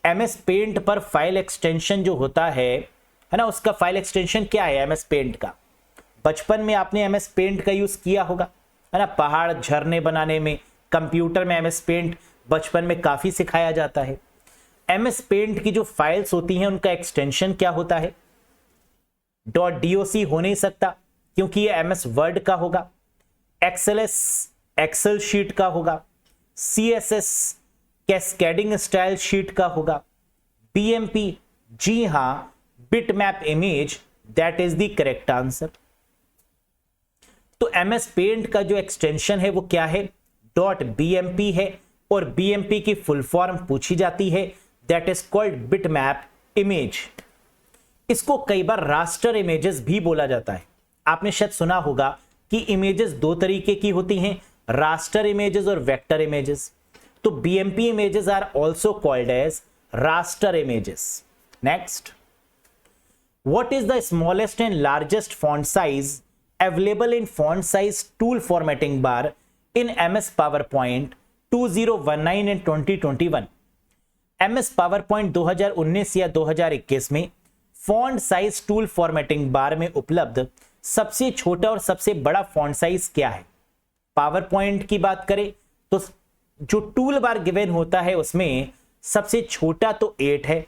A: MS paint पर फाइल एक्सटेंशन जो होता है ना, उसका फाइल एक्सटेंशन क्या है एमएस पेंट का? बचपन में आपने एमएस पेंट का यूज किया होगा, है ना, पहाड़ झरने बनाने में कंप्यूटर में एमएस पेंट बचपन में काफी सिखाया जाता है। एमएस पेंट की जो फाइल्स होती हैं उनका एक्सटेंशन क्या होता है? .doc हो नहीं सकता क्योंकि ये एमएस वर्ड का होगा, एक्सएलएस एक्सेल शीट का होगा, CSS कैस्केडिंग स्टाइल शीट का होगा, BMP, जी हां, bitmap image, that is the correct answer. तो एमएस पेंट का जो एक्सटेंशन है वो क्या है? .bmp है, और BMP की फुल फॉर्म पूछी जाती है, that is called bitmap image. इसको कई बार रास्टर इमेजेस भी बोला जाता है। आपने शायद सुना होगा कि इमेजेस दो तरीके की होती हैं, रास्टर इमेजेस और वेक्टर इमेजेस। तो BMP images are also called as raster images. Next, what is the smallest and largest font size available in font size tool formatting bar in MS PowerPoint 2019 and 2021? MS PowerPoint 2019 या 2021 में font size tool formatting bar में उपलब्ध सबसे छोटा और सबसे बड़ा font size क्या है? पावर पॉइंट की बात करें तो जो टूल बार गिवन होता है उसमें सबसे छोटा तो 8 है,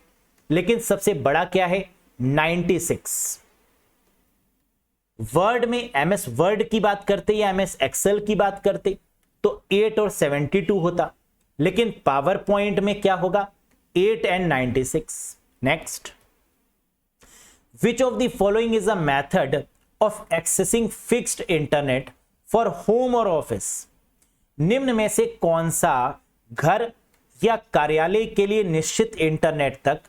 A: लेकिन सबसे बड़ा क्या है? 96। वर्ड में एमएस वर्ड की बात करते या एमएस एक्सेल की बात करते तो 8 और 72 होता, लेकिन पावर पॉइंट में क्या होगा? 8 and 96। Next, which of the following is a method of accessing fixed internet for home और ऑफिस? निम्न में से कौन सा घर या कार्यालय के लिए निश्चित इंटरनेट तक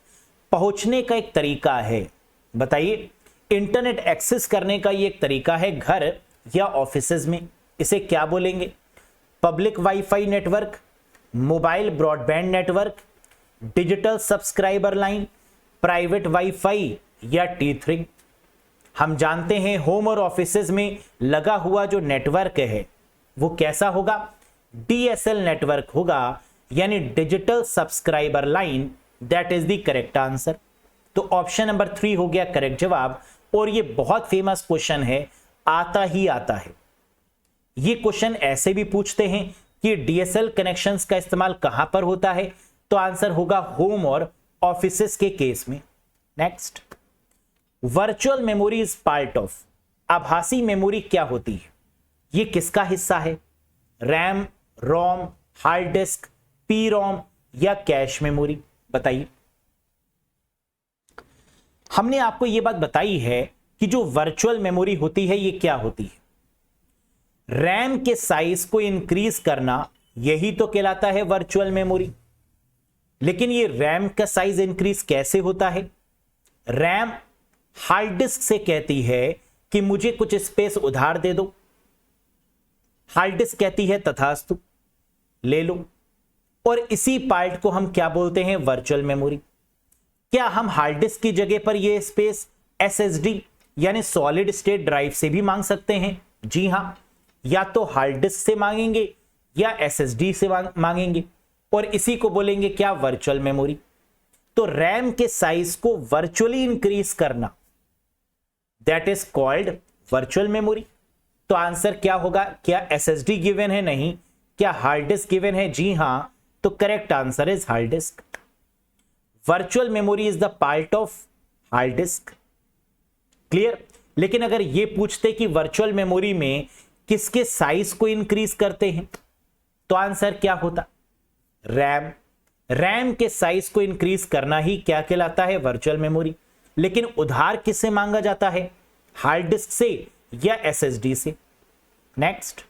A: पहुंचने का एक तरीका है? बताइए, इंटरनेट एक्सेस करने का ये एक तरीका है घर या ऑफिसेज में, इसे क्या बोलेंगे? Public wifi network, mobile broadband network, digital subscriber line, private wifi या टीथरिंग? हम जानते हैं होम और ऑफिसेज में लगा हुआ जो नेटवर्क है वो कैसा होगा? डीएसएल नेटवर्क होगा, यानी digital subscriber line. That is the correct answer. तो ऑप्शन नंबर 3 हो गया करेक्ट जवाब। और ये बहुत फेमस क्वेश्चन है, आता ही आता है। ये क्वेश्चन ऐसे भी पूछते हैं कि डीएसएल कनेक्शंस का इस्तेमाल कहां पर होता है? तो आंसर होगा होम और ऑफिसेज के केस में। Next, virtual memory is part of. आभासी मेमोरी क्या होती है? ये किसका हिस्सा है? रैम, रोम, हार्ड डिस्क, पी रोम या कैश मेमोरी? बताइए। हमने आपको यह बात बताई है कि जो वर्चुअल मेमोरी होती है ये क्या होती है? रैम के साइज को इंक्रीज करना, यही तो कहलाता है वर्चुअल मेमोरी। लेकिन ये रैम का साइज इंक्रीज कैसे होता है? रैम हार्ड डिस्क से कहती है कि मुझे कुछ स्पेस उधार दे दो, हार्ड डिस्क कहती है तथास्तु, ले लो। और इसी पार्ट को हम क्या बोलते हैं? Virtual memory. क्या हम हार्ड डिस्क की जगह पर यह स्पेस एसएसडी यानी सॉलिड स्टेट ड्राइव से भी मांग सकते हैं? जी हां, या तो हार्ड डिस्क से मांगेंगे या एसएसडी से मांगेंगे, और इसी को बोलेंगे क्या? Virtual memory. तो रैम के साइज को वर्चुअली इंक्रीज करना, that is called virtual memory. तो आंसर क्या होगा? क्या एसएसडी गिवन है? नहीं। क्या हार्ड डिस्क गिवन है? जी हां। तो correct answer is hard disk. Virtual memory is the part of hard disk. Clear? लेकिन अगर यह पूछते कि वर्चुअल मेमोरी में किसके साइज को इंक्रीज करते हैं, तो आंसर क्या होता? रैम। रैम के साइज को इंक्रीज करना ही क्या कहलाता है? Virtual memory. लेकिन उधार किससे मांगा जाता है? हार्ड डिस्क से या एसएसडी से? Next,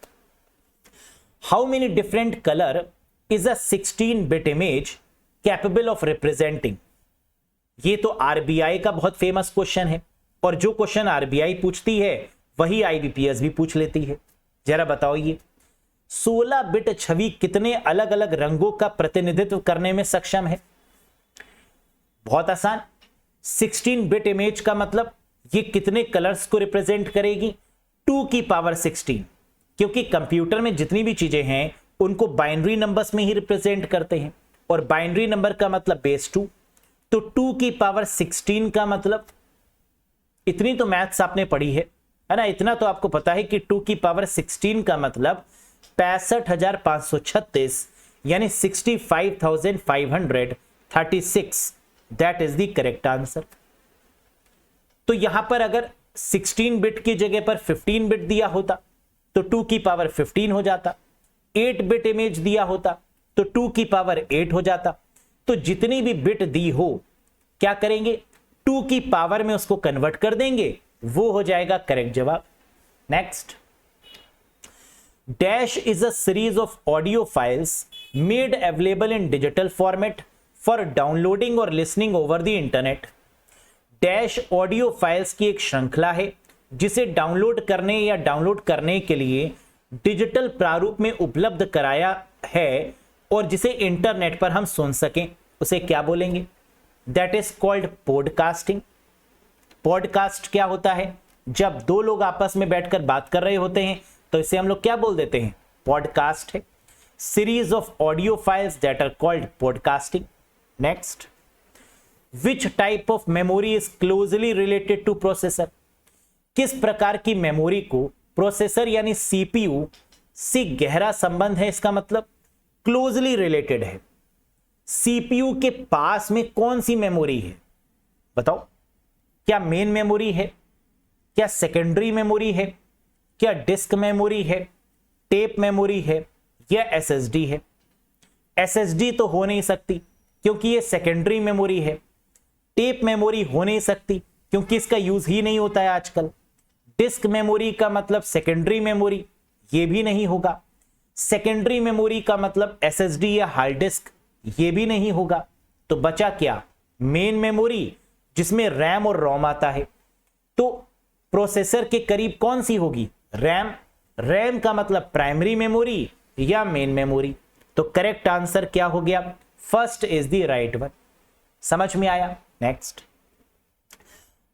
A: how many different color is a 16-बिट इमेज कैपेबल ऑफ रिप्रेजेंटिंग? ये तो आरबीआई का बहुत फेमस क्वेश्चन है, और जो क्वेश्चन आरबीआई पूछती है वही आईबीपीएस भी पूछ लेती है। जरा बताओ, ये 16-बिट छवि कितने अलग अलग रंगों का प्रतिनिधित्व करने में सक्षम है? बहुत आसान। 16-बिट इमेज का मतलब ये कितने कलर्स को रिप्रेजेंट करेगी? 2 की पावर 16, क्योंकि कंप्यूटर में जितनी भी चीजें हैं उनको बाइनरी नंबर्स में ही रिप्रेजेंट करते हैं, और बाइनरी नंबर का मतलब बेस 2। तो 2 की पावर 16 का मतलब, इतनी तो मैथ्स आपने पढ़ी है ना? इतना तो आपको पता है कि 2 की पावर 16 का मतलब 65,536 यानी 65,536। That is the correct answer. तो यहां पर अगर 16-बिट की जगह पर 15-बिट दिया होता तो 2 की पावर 15 हो जाता। 8-बिट इमेज दिया होता तो 2 की पावर 8 हो जाता। तो जितनी भी बिट दी हो, क्या करेंगे? 2 की पावर में उसको कन्वर्ट कर देंगे, वो हो जाएगा करेक्ट जवाब। Next, dash is a series of audio files made available in digital format for downloading और listening over the internet. Dash audio files की एक श्रृंखला है जिसे डाउनलोड करने या डाउनलोड करने के लिए डिजिटल प्रारूप में उपलब्ध कराया है, और जिसे इंटरनेट पर हम सुन सकें, उसे क्या बोलेंगे? That is called podcasting. Podcast क्या होता है? जब दो लोग आपस में बैठकर बात कर रहे होते हैं तो इसे हम लोग क्या बोल देते हैं? पॉडकास्ट है। Series of audio files that are called podcasting. Next, which type of memory is closely related to processor, किस प्रकार की मेमोरी को प्रोसेसर यानी सीपीयू से गहरा संबंध है, इसका मतलब क्लोजली रिलेटेड है। सीपीयू के पास में कौन सी मेमोरी है बताओ, क्या मेन मेमोरी है, क्या सेकेंडरी मेमोरी है, क्या डिस्क मेमोरी है, टेप मेमोरी है या एसएसडी है। एसएसडी तो हो नहीं सकती क्योंकि ये सेकेंडरी मेमोरी है। टेप मेमोरी हो नहीं सकती क्योंकि इसका यूज ही नहीं होता है आजकल। डिस्क मेमोरी का मतलब सेकेंडरी मेमोरी, ये भी नहीं होगा। सेकेंडरी मेमोरी का मतलब एसएसडी या हार्ड डिस्क, ये भी नहीं होगा। तो बचा क्या, मेन मेमोरी जिसमें रैम और रोम आता है। तो प्रोसेसर के करीब कौन सी होगी, रैम। रैम का मतलब प्राइमरी मेमोरी या मेन मेमोरी। तो करेक्ट आंसर क्या हो गया, first is the right one. समझ में आया। Next,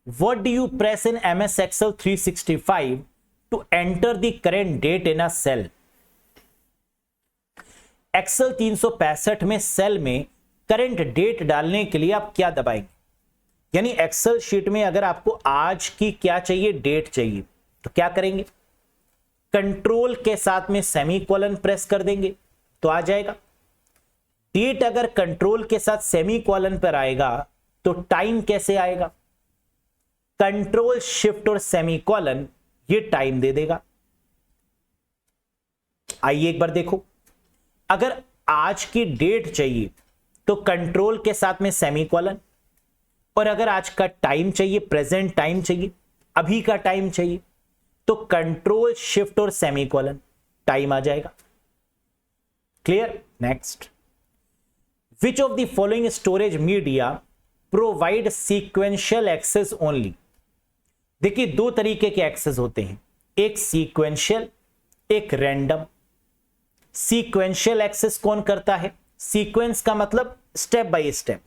A: what do you press in MS Excel 365 to enter the current date in a cell. Excel 365 में सेल में करंट डेट डालने के लिए आप क्या दबाएंगे, यानी एक्सेल शीट में अगर आपको आज की क्या चाहिए, डेट चाहिए, तो क्या करेंगे, कंट्रोल के साथ में सेमीकोलन प्रेस कर देंगे तो आ जाएगा। डेट अगर कंट्रोल के साथ सेमीकोलन पर आएगा तो टाइम कैसे आएगा, कंट्रोल शिफ्ट और सेमीकोलन ये टाइम दे देगा। आइए एक बार देखो, अगर आज की डेट चाहिए तो कंट्रोल के साथ में सेमीकोलन, और अगर आज का टाइम चाहिए, प्रेजेंट टाइम चाहिए, अभी का टाइम चाहिए, तो कंट्रोल शिफ्ट और सेमीकोलन, टाइम आ जाएगा। Clear. Next, which of the following storage media provide sequential access only. देखिए दो तरीके के एक्सेस होते हैं, एक सीक्वेंशियल, एक रैंडम। सीक्वेंशियल एक्सेस कौन करता है, सीक्वेंस का मतलब स्टेप बाय स्टेप,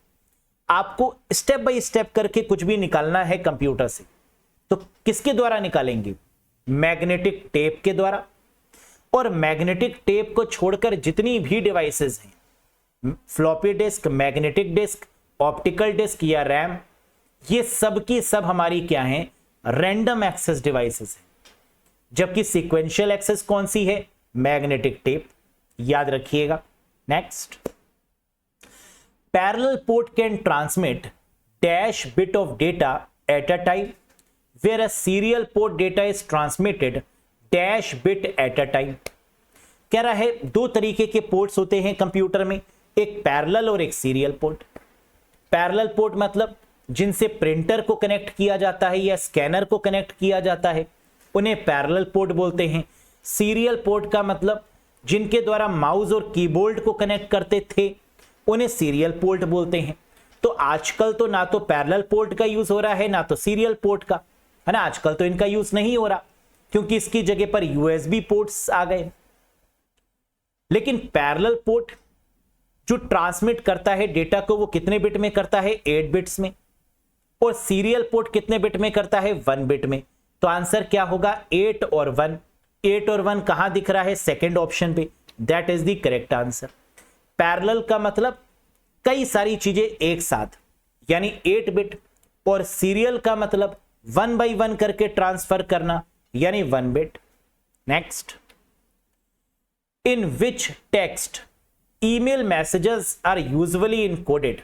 A: आपको स्टेप बाय स्टेप करके कुछ भी निकालना है कंप्यूटर से, तो किसके द्वारा निकालेंगे, मैग्नेटिक टेप के द्वारा। और मैग्नेटिक टेप को छोड़कर जितनी भी डिवाइसेस हैं, floppy disk, magnetic disk, optical disk या रैम, ये सब की सब हमारी क्या है, रैंडम एक्सेस डिवाइसेस है। जबकि सीक्वेंशियल एक्सेस कौन सी है, मैग्नेटिक टेप, याद रखिएगा। Next, parallel port can transmit dash bit of data at a time where a serial port data is transmitted dash bit at a time. कह रहा है दो तरीके के पोर्ट्स होते हैं कंप्यूटर में, एक पैरेलल और एक सीरियल पोर्ट। पैरेलल पोर्ट मतलब जिनसे प्रिंटर को कनेक्ट किया जाता है या स्कैनर को कनेक्ट किया जाता है, उन्हें पैरेलल पोर्ट बोलते हैं। सीरियल पोर्ट का मतलब जिनके द्वारा माउस और कीबोर्ड को कनेक्ट करते थे, उन्हें सीरियल पोर्ट बोलते हैं। तो आजकल तो ना तो पैरेलल पोर्ट का यूज हो रहा है ना तो सीरियल पोर्ट का, है ना। आजकल तो इनका यूज नहीं हो रहा क्योंकि इसकी जगह पर यूएसबी पोर्ट्स आ गए। लेकिन पैरेलल पोर्ट जो ट्रांसमिट करता है डेटा को, वो कितने बिट में करता है, 8 बिट्स में। और सीरियल पोर्ट कितने बिट में करता है, 1 बिट में। तो आंसर क्या होगा, 8 और 1। 8 और 1 कहां दिख रहा है, सेकेंड ऑप्शन पे। That is the correct answer. Parallel का मतलब कई सारी चीजें एक साथ, यानी 8 बिट, और सीरियल का मतलब 1 बाई 1 करके ट्रांसफर करना, यानी 1 bit. Next, in which text email messages are usually encoded.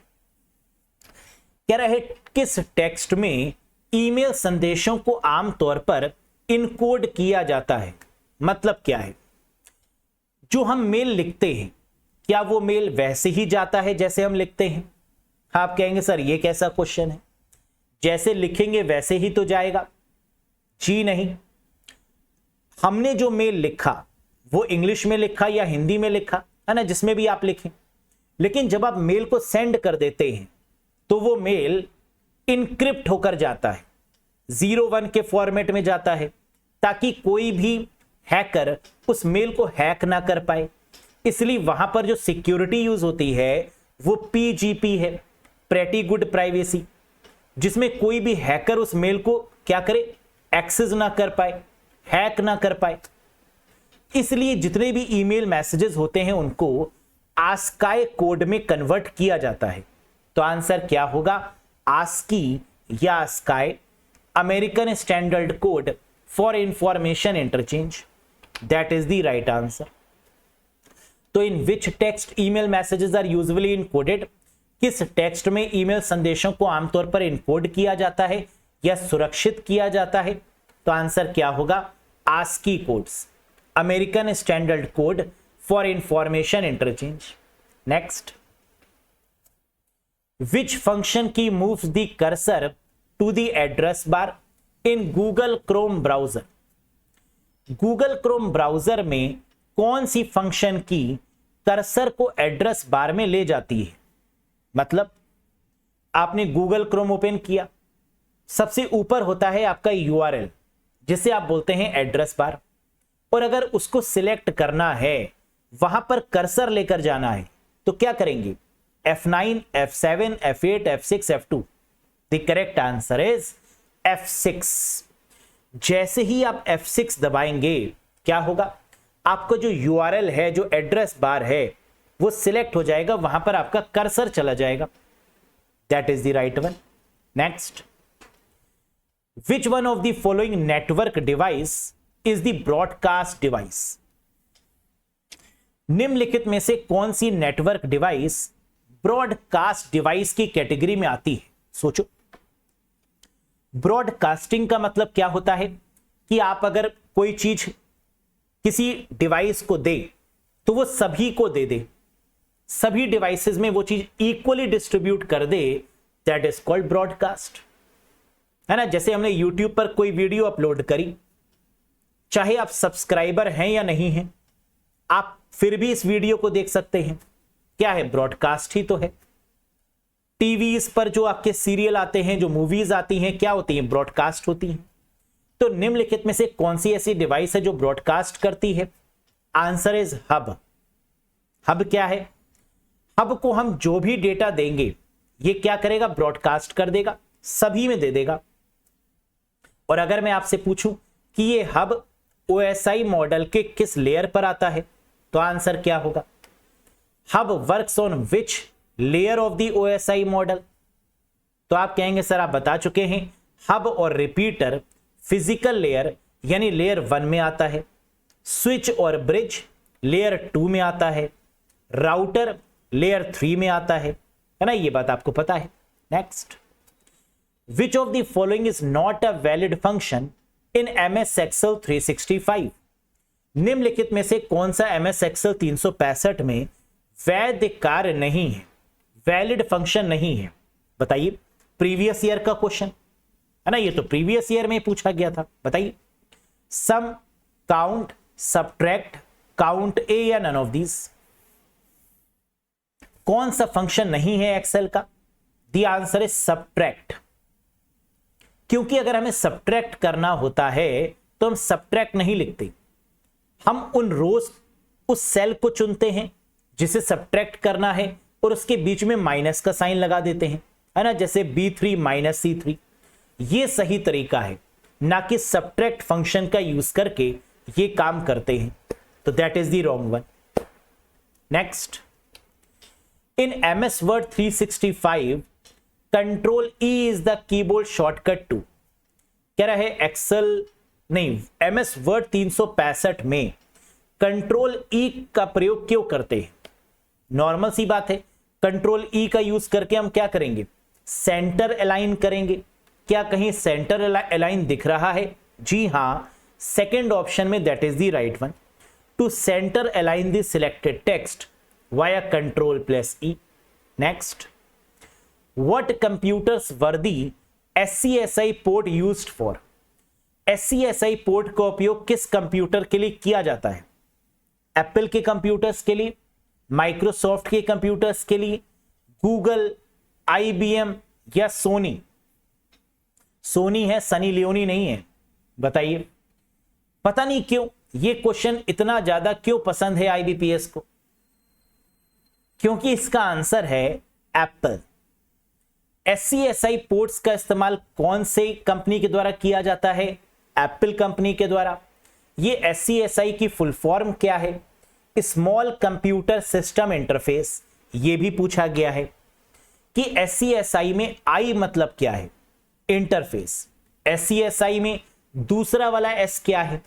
A: कह रहा है किस टेक्स्ट में ईमेल संदेशों को आमतौर पर इनकोड किया जाता है। मतलब क्या है, जो हम मेल लिखते हैं क्या वो मेल वैसे ही जाता है जैसे हम लिखते हैं। आप कहेंगे सर ये कैसा क्वेश्चन है, जैसे लिखेंगे वैसे ही तो जाएगा। जी नहीं, हमने जो मेल लिखा वो इंग्लिश में लिखा या हिंदी में लिखा, है ना, जिसमें भी आप लिखें। लेकिन जब आप मेल को सेंड कर देते हैं तो वो मेल इनक्रिप्ट होकर जाता है, 01 के फॉर्मेट में जाता है, ताकि कोई भी हैकर उस मेल को हैक ना कर पाए। इसलिए वहां पर जो सिक्योरिटी यूज होती है वो PGP है, प्रेटी गुड प्राइवेसी, जिसमें कोई भी हैकर उस मेल को क्या करे, एक्सेस ना कर पाए, हैक ना कर पाए। इसलिए जितने भी ईमेल मैसेजेस होते हैं उनको आस्काई कोड में कन्वर्ट किया जाता है। तो आंसर क्या होगा? आस्की या sky, American standard code for information interchange, that is the right answer. तो in which text email messages are usually encoded, किस टेक्स्ट में ईमेल संदेशों को आमतौर पर इनकोड किया जाता है या सुरक्षित किया जाता है? तो आंसर क्या होगा? ASCII codes, American standard code for information interchange. Next, which function key moves the cursor to the address bar in Google Chrome browser? Google Chrome browser में कौन सी फंक्शन की कर्सर को एड्रेस बार में ले जाती है? मतलब आपने गूगल क्रोम ओपन किया, सबसे ऊपर होता है आपका यूआरएल जिसे आप बोलते हैं एड्रेस बार, और अगर उसको सिलेक्ट करना है, वहां पर कर्सर लेकर जाना है, तो क्या करेंगे? F9, F7, F8, F6, F2। The correct answer is F6। जैसे ही आप F6 दबाएंगे, क्या होगा? आपका जो यूआरएल है, जो एड्रेस बार है, वो सिलेक्ट हो जाएगा, वहां पर आपका कर्सर चला जाएगा। That is the right one. Next, which one of the following network device is the broadcast device? निम्नलिखित में से कौन सी नेटवर्क डिवाइस ब्रॉडकास्ट डिवाइस की कैटेगरी में आती है? सोचो, ब्रॉडकास्टिंग का मतलब क्या होता है कि आप अगर कोई चीज किसी डिवाइस को दे तो वो सभी को दे दे, सभी डिवाइसेस में वो चीज इक्वली डिस्ट्रीब्यूट कर दे, दैट इज कॉल्ड ब्रॉडकास्ट, है ना। जैसे हमने यूट्यूब पर कोई वीडियो अपलोड करी, चाहे आप सब्सक्राइबर हैं या नहीं हैं, आप फिर भी इस वीडियो को देख सकते हैं। क्या है? ब्रॉडकास्ट ही तो है। टीवीज पर जो आपके सीरियल आते हैं, जो मूवीज आती हैं, क्या होती हैं? ब्रॉडकास्ट होती हैं। तो निम्नलिखित में से कौन सी ऐसी डिवाइस है जो ब्रॉडकास्ट करती है? Answer is hub. हब क्या है? हब को हम जो भी डेटा देंगे, ये क्या करेगा? ब्रॉडकास्ट कर देगा, सभी में दे देगा। और अगर मैं आपसे पूछूं कि ये हब OSI मॉडल के किस लेयर पर आता है, तो आंसर क्या होगा? Hub works on which layer of the OSI model? तो आप कहेंगे सर आप बता चुके हैं, हब और रिपीटर फिजिकल लेयर यानी लेयर 1 में आता है, स्विच और ब्रिज लेयर 2 में आता है, राउटर लेयर 3 में आता है ना, ये बात आपको पता है। Next, which of the following is not a valid function in MS Excel 365? निम्नलिखित में से कौन सा MS Excel 365 में वैध कार्य नहीं है, वैलिड फंक्शन नहीं है? बताइए, प्रीवियस ईयर का क्वेश्चन है ना, ये तो प्रीवियस ईयर में पूछा गया था। बताइए, सम, काउंट, सबट्रैक्ट, काउंट ए या नन ऑफ दीज? कौन सा फंक्शन नहीं है एक्सेल का? The answer is subtract. क्योंकि अगर हमें सबट्रैक्ट करना होता है तो हम सबट्रैक्ट नहीं लिखते, हम उन रोज उस सेल को चुनते हैं जिसे सबट्रैक्ट करना है और उसके बीच में माइनस का साइन लगा देते हैं, है ना, जैसे B3 माइनस C3। ये सही तरीका है, ना कि सबट्रैक्ट फंक्शन का यूज करके ये काम करते हैं, तो that is the wrong one. Next, in MS Word 365 control E is the keyboard shortcut to? कह रहा है एक्सेल नहीं, MS Word 365 में कंट्रोल E का प्रयोग क्यों करते हैं? नॉर्मल सी बात है, कंट्रोल E का यूज करके हम क्या करेंगे? सेंटर अलाइन करेंगे। क्या कहीं सेंटर अलाइन दिख रहा है? जी हां, सेकेंड ऑप्शन में, that is the right one. To center align the selected text via Ctrl+E। Next, what computers were the SCSI पोर्ट यूज्ड फॉर? SCSI पोर्ट का उपयोग किस कंप्यूटर के लिए किया जाता है? एप्पल के कंप्यूटर्स के लिए, माइक्रोसॉफ्ट के कंप्यूटर्स के लिए, गूगल, IBM या सोनी? सोनी है, सनी लियोनी नहीं है। बताइए, पता नहीं क्यों ये क्वेश्चन इतना ज्यादा क्यों पसंद है IBPS को? क्योंकि इसका आंसर है एप्पल। SCSI पोर्ट्स का इस्तेमाल कौन से कंपनी के द्वारा किया जाता है? एप्पल कंपनी के द्वारा। ये SCSI की फुल फॉर्म क्या है? स्मॉल कंप्यूटर सिस्टम इंटरफेस, ये भी पूछा गया है। कि SCSI में आई मतलब क्या है, इंटरफेस। SCSI में दूसरा वाला S क्या है,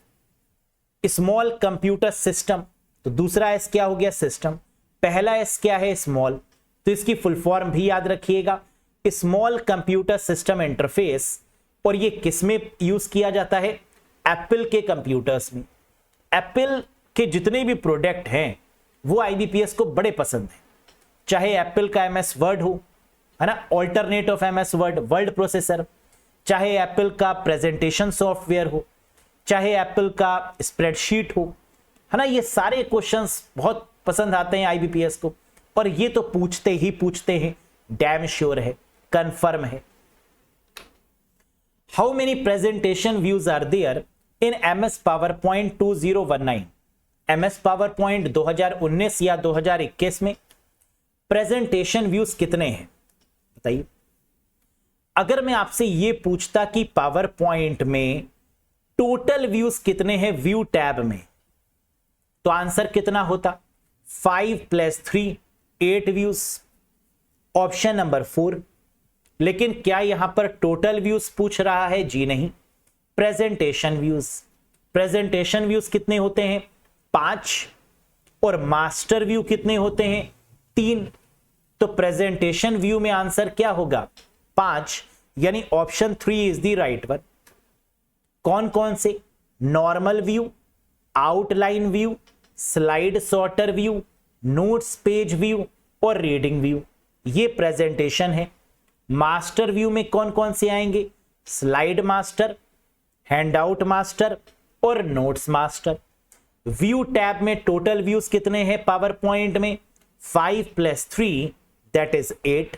A: स्मॉल कंप्यूटर सिस्टम, तो दूसरा S क्या हो गया, सिस्टम। पहला S क्या है, स्मॉल, तो इसकी फुल फॉर्म भी याद रखिएगा, स्मॉल कंप्यूटर सिस्टम इंटरफेस। और ये किस में यूज किया जाता है, एप्पल के कंप्यूटर्स में। एप्पल के जितने भी प्रोडक्ट हैं वो IBPS को बड़े पसंद हैं, चाहे एप्पल का MS वर्ड हो, है ना, alternate of MS word, word processor, चाहे एप्पल का प्रेजेंटेशन सॉफ्टवेयर हो, चाहे एप्पल का स्प्रेडशीट हो, है ना, ये सारे क्वेश्चंस बहुत पसंद आते हैं IBPS को। और ये तो पूछते ही पूछते हैं, डैम श्योर है, कंफर्म है। How many presentation views are there in MS PowerPoint 2019? MS PowerPoint 2019 या 2021 में प्रेजेंटेशन व्यूज कितने हैं, बताइए। अगर मैं आपसे ये पूछता कि पावर पॉइंट में टोटल व्यूज कितने हैं व्यू टैब में, तो आंसर कितना होता, 5 + 3 8 व्यूज, ऑप्शन नंबर 4। लेकिन क्या यहां पर टोटल व्यूज पूछ रहा है, जी नहीं, प्रेजेंटेशन व्यूज। प्रेजेंटेशन व्यूज कितने होते हैं, 5, और मास्टर व्यू कितने होते हैं, 3। तो प्रेजेंटेशन व्यू में आंसर क्या होगा, 5, यानी option 3 is the right one. कौन कौन से, normal view, outline view, slide sorter view, notes page view और रीडिंग व्यू, ये प्रेजेंटेशन है। मास्टर व्यू में कौन कौन से आएंगे, स्लाइड मास्टर, हैंडआउट मास्टर और नोट्स मास्टर। व्यू टैब में टोटल व्यूज कितने हैं पावर पॉइंट में, 5 + 3 दैट इज 8।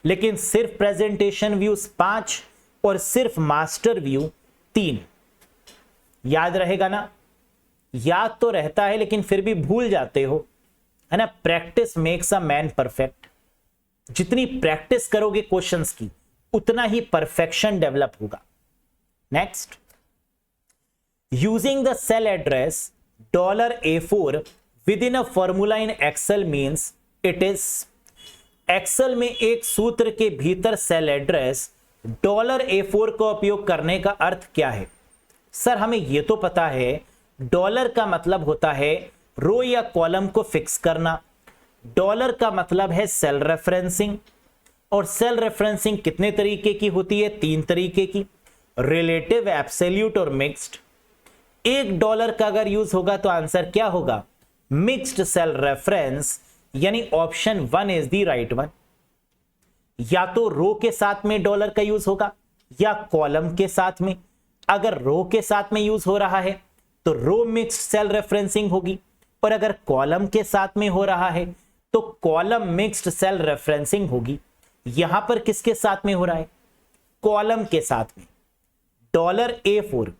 A: लेकिन सिर्फ प्रेजेंटेशन व्यूज 5 और सिर्फ मास्टर व्यू 3। याद रहेगा ना, याद तो रहता है लेकिन फिर भी भूल जाते हो, है ना। Practice makes a man perfect. जितनी प्रैक्टिस करोगे क्वेश्चंस की, उतना ही परफेक्शन डेवलप होगा। Next, using the cell address $A4 within a formula in Excel means it is. Excel में एक सूत्र के भीतर सेल एड्रेस $A4 का उपयोग करने का अर्थ क्या है। सर हमें यह तो पता है, डॉलर का मतलब होता है रो या कॉलम को फिक्स करना। डॉलर का मतलब है सेल रेफरेंसिंग, और सेल रेफरेंसिंग कितने तरीके की होती है, 3 तरीके की, रिलेटिव, एब्सोल्यूट और मिक्स्ड। $1 का अगर यूज होगा तो आंसर क्या होगा, मिक्स्ड सेल रेफरेंस, यानी option 1 is the right one. या तो रो के साथ में डॉलर का यूज होगा या कॉलम के साथ में। अगर रो के साथ में यूज हो रहा है तो रो मिक्स्ड सेल रेफरेंसिंग होगी, और अगर कॉलम के साथ में हो रहा है तो कॉलम मिक्स्ड सेल रेफरेंसिंग होगी। यहां पर किसके साथ में हो रहा है, कॉलम के साथ में। $A4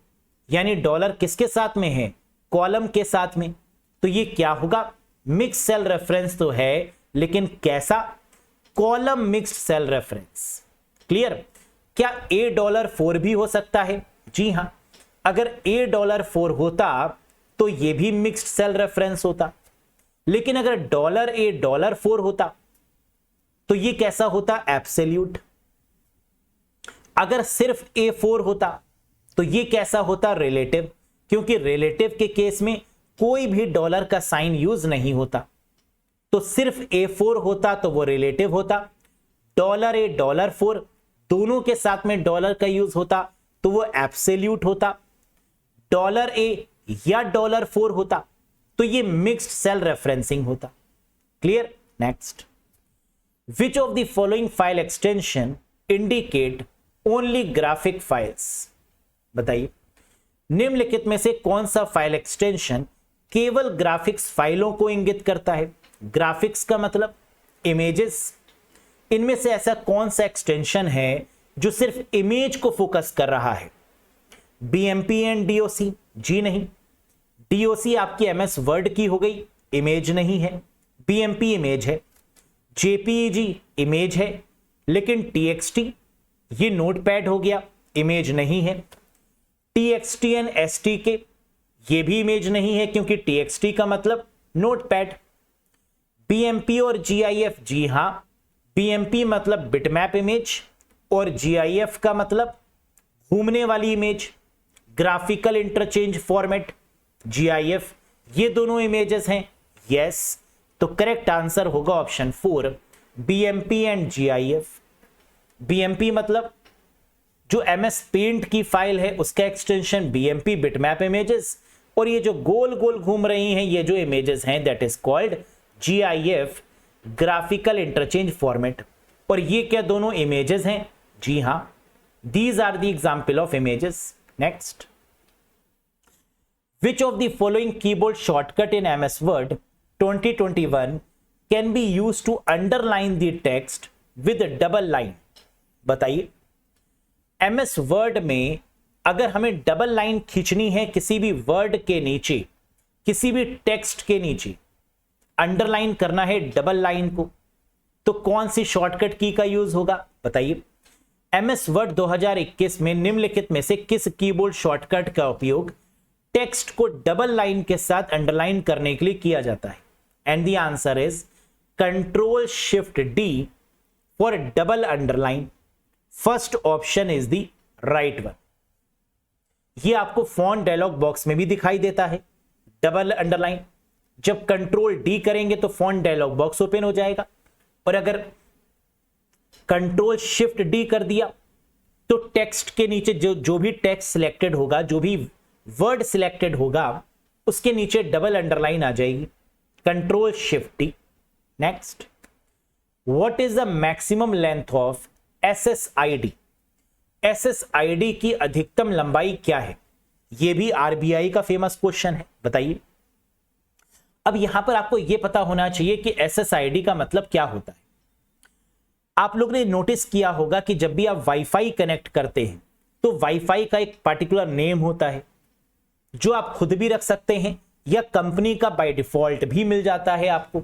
A: यानी डॉलर किसके साथ में है, कॉलम के साथ में, तो ये क्या होगा, मिक्स सेल रेफरेंस तो है लेकिन कैसा, column mixed cell reference. Clear. क्या $4 भी हो सकता है, जी हां। अगर $4 होता तो ये भी मिक्स्ड सेल रेफरेंस होता, लेकिन अगर $4 होता तो ये कैसा होता, एब्सोल्यूट। अगर सिर्फ A4 होता तो ये कैसा होता, रिलेटिव, क्योंकि रिलेटिव के केस में कोई भी डॉलर का साइन यूज नहीं होता। तो सिर्फ A4 होता तो वो रिलेटिव होता, $A, $4 दोनों के साथ में डॉलर का यूज होता तो वो एब्सोल्यूट होता। $A या $4 होता तो ये मिक्स्ड सेल रेफरेंसिंग होता। Clear. Next, which of the following file extension indicate only graphic files, बताइए। निम्नलिखित में से कौन सा फाइल एक्सटेंशन केवल ग्राफिक्स फाइलों को इंगित करता है। ग्राफिक्स का मतलब इमेजेस। इनमें से ऐसा कौन सा एक्सटेंशन है जो सिर्फ इमेज को फोकस कर रहा है, BMP एंड DOC, जी नहीं। DOC आपकी MS वर्ड की हो गई, इमेज नहीं है। BMP इमेज है, JPEG इमेज है, लेकिन TXT ये नोटपैड हो गया, इमेज नहीं है। TXT एंड STK ये भी इमेज नहीं है, क्योंकि TXT का मतलब नोटपैड। BMP और GIF, जी हां, बीएमपी मतलब बिटमैप इमेज और जीआईएफ का मतलब घूमने वाली image, graphical interchange format, GIF, ये दोनों इमेजेस हैं। यस, तो करेक्ट आंसर होगा option 4, BMP and GIF. BMP मतलब जो एमएस पेंट की फाइल है उसका एक्सटेंशन बीएमपी, बिटमैप इमेजेस, और ये जो गोल गोल घूम रही हैं ये जो इमेजेस हैं that is called GIF, graphical interchange format. और ये क्या दोनों इमेजेस हैं? जी हां, these are the example of images. Next, which of the following keyboard shortcut in MS Word 2021 can be used to underline the text with a double line? बताइए, MS Word में अगर हमें डबल लाइन खींचनी है किसी भी word के नीचे, किसी भी टेक्स्ट के नीचे अंडरलाइन करना है डबल लाइन को, तो कौन सी शॉर्टकट की का यूज होगा? बताइए। MS Word 2021 में निम्नलिखित में से किस कीबोर्ड शॉर्टकट का उपयोग टेक्स्ट को डबल लाइन के साथ अंडरलाइन करने के लिए किया जाता है? And the answer is control shift D for double underline. First option is the right one. ये आपको फॉन्ट डायलॉग बॉक्स में भी दिखाई देता है डबल अंडरलाइन। जब कंट्रोल डी करेंगे तो फॉन्ट डायलॉग बॉक्स ओपन हो जाएगा, और अगर कंट्रोल शिफ्ट डी कर दिया तो टेक्स्ट के नीचे जो भी टेक्स्ट सिलेक्टेड होगा, जो भी वर्ड सिलेक्टेड होगा, उसके नीचे डबल अंडरलाइन आ जाएगी। Control shift T. Next, what is the maximum length of SSID? SSID की अधिकतम लंबाई क्या है? यह भी आरबीआई का फेमस क्वेश्चन है, बताइए। अब यहां पर आपको यह पता होना चाहिए कि SSID का मतलब क्या होता है। आप लोग ने नोटिस किया होगा कि जब भी आप वाईफाई कनेक्ट करते हैं तो वाईफाई का एक पर्टिकुलर नेम होता है जो आप खुद भी रख सकते हैं या कंपनी का बाय डिफॉल्ट भी मिल जाता है आपको।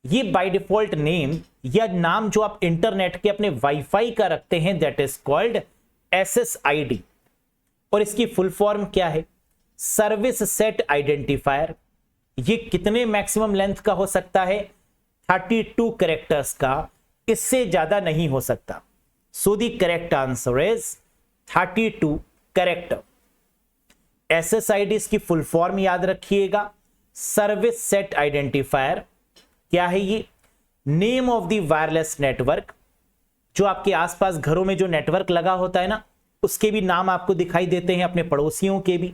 A: ये बाय डिफॉल्ट नेम या नाम जो आप इंटरनेट के अपने वाईफाई का रखते हैं दैट इज कॉल्ड SSID, और इसकी फुल फॉर्म क्या है? Service set identifier. ये कितने मैक्सिमम लेंथ का हो सकता है? 32 कैरेक्टर्स का, इससे ज्यादा नहीं हो सकता। So the correct answer is 32 character. SSID इसकी फुल फॉर्म याद रखिएगा, सर्विस सेट आइडेंटिफायर। क्या है ये? Name of the wireless network. जो आपके आसपास घरों में जो नेटवर्क लगा होता है ना, उसके भी नाम आपको दिखाई देते हैं, अपने पड़ोसियों के भी,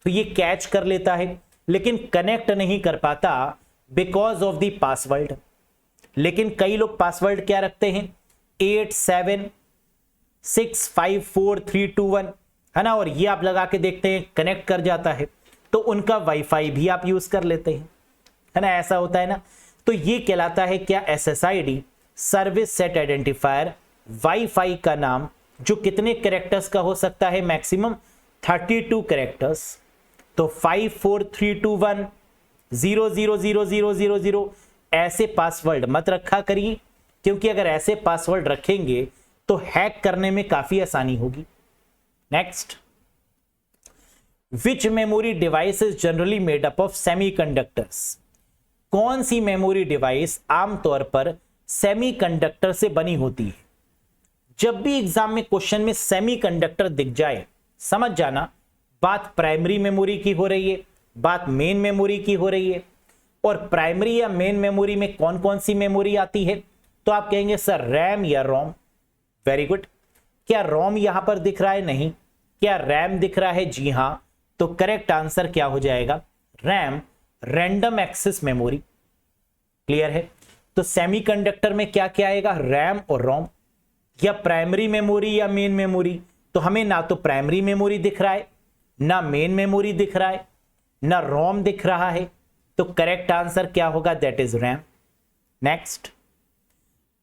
A: तो ये कैच कर लेता है, लेकिन कनेक्ट नहीं कर पाता बिकॉज ऑफ द पासवर्ड। लेकिन कई लोग पासवर्ड क्या रखते हैं? 87654321, है ना, और ये आप लगा के देखते हैं कनेक्ट कर जाता है, तो उनका वाईफाई भी आप यूज कर लेते हैं, है ना, ऐसा होता है ना। तो ये कहलाता है क्या? SSID, service set identifier, wifi का नाम, जो कितने कैरेक्टर्स का हो सकता है? Maximum 32 characters. तो 54321000000 ऐसे पासवर्ड मत रखा करिए, क्योंकि अगर ऐसे पासवर्ड रखेंगे तो हैक करने में काफी आसानी होगी। Next, which memory device is generally made up of semiconductors? कौन सी मेमोरी डिवाइस आमतौर पर सेमीकंडक्टर से बनी होती है? जब भी एग्जाम में क्वेश्चन में सेमीकंडक्टर दिख जाए, समझ जाना बात प्राइमरी मेमोरी की हो रही है, बात मेन मेमोरी की हो रही है। और प्राइमरी या मेन मेमोरी में कौन कौन सी मेमोरी आती है? तो आप कहेंगे सर रैम या रोम। Very good. क्या रोम यहां पर दिख रहा है? नहीं। क्या रैम दिख रहा है? जी हां। तो करेक्ट आंसर क्या हो जाएगा? RAM, random access memory. Clear है? तो सेमीकंडक्टर में क्या क्या आएगा? रैम और रोम। या प्राइमरी मेमोरी या मेन मेमोरी? तो हमें ना तो प्राइमरी मेमोरी दिख रहा है, ना मेन मेमोरी दिख रहा है, ना रोम दिख रहा है, तो करेक्ट आंसर क्या होगा? That is RAM. Next,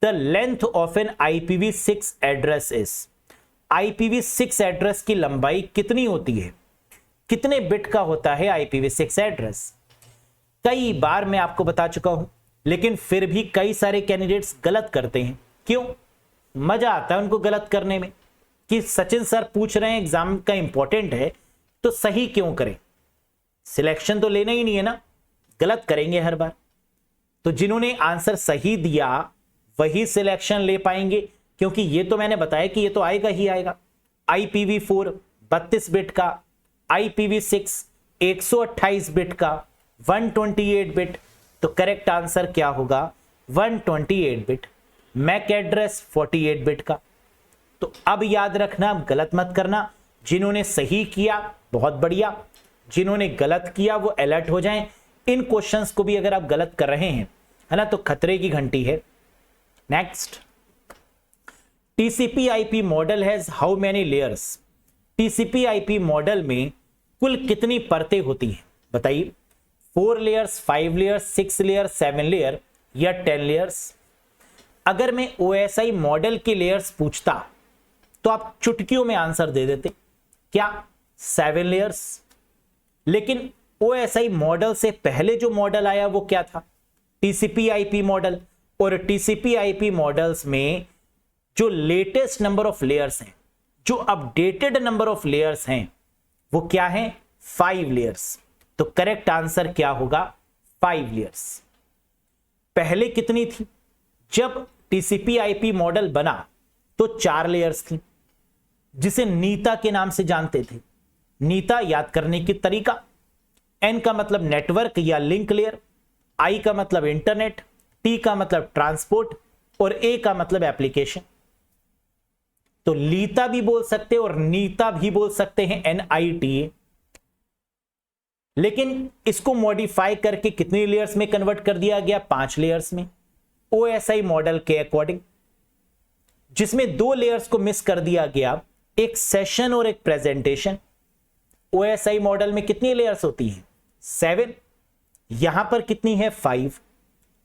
A: the length of an IPv6 address is. IPv6 address की लंबाई कितनी होती है? कितने बिट का होता है IPv6 एड्रेस? कई बार मैं आपको बता चुका हूं, लेकिन फिर भी कई सारे कैंडिडेट्स गलत करते हैं। क्यों? मजा आता है उनको गलत करने में, कि सचिन सर पूछ रहे हैं, एग्जाम का इंपॉर्टेंट है, तो सही क्यों करें? सिलेक्शन तो लेना ही नहीं है ना, गलत करेंगे हर बार। तो जिन्होंने आंसर सही दिया वही सिलेक्शन ले पाएंगे, क्योंकि ये तो मैंने बताया कि ये तो आएगा ही आएगा। IPv4 32 बिट का, IPv6 128 बिट का, 128 बिट, तो करेक्ट आंसर क्या होगा 128 बिट। मैक एड्रेस 48 बिट का। तो अब याद रखना, गलत मत करना। जिन्होंने सही किया बहुत बढ़िया, जिन्होंने गलत किया वो अलर्ट हो जाएं। इन क्वेश्चंस को भी अगर आप गलत कर रहे हैं, है ना, तो खतरे की घंटी है। Next, TCP/IP model has how many layers. TCP/IP model में कुल कितनी परतें होती हैं बताइए? 4 लेयर्स, 5 लेयर्स, 6 लेयर, 7 लेयर या 10 लेयर्स? अगर मैं OSI मॉडल के लेयर्स पूछता तो आप चुटकियों में आंसर दे देते, क्या 7 लेयर्स। लेकिन OSI मॉडल से पहले जो मॉडल आया वो क्या था? TCP/IP model. और TCP/IP मॉडल्स में जो लेटेस्ट नंबर ऑफ लेयर्स हैं, जो अपडेटेड नंबर ऑफ लेयर्स हैं, वो क्या है? 5 लेयर्स। तो करेक्ट आंसर क्या होगा? 5 लेयर्स। पहले कितनी थी? जब TCP/IP मॉडल बना तो 4 लेयर्स थी, जिसे नीता के नाम से जानते थे। नीता याद करने की तरीका, N का मतलब नेटवर्क या लिंक लेयर, I का मतलब इंटरनेट, T का मतलब ट्रांसपोर्ट और A का मतलब एप्लीकेशन। तो लीता भी बोल सकते हैं और नीता भी बोल सकते हैं, NITA। लेकिन इसको मॉडिफाई करके कितनी लेयर्स में कन्वर्ट कर दिया गया? 5 लेयर्स में, OSI मॉडल के अकॉर्डिंग, जिसमें 2 लेयर्स को मिस कर दिया गया, एक सेशन और एक प्रेजेंटेशन। OSI मॉडल में कितनी लेयर्स होती हैं? 7। यहां पर कितनी है? 5।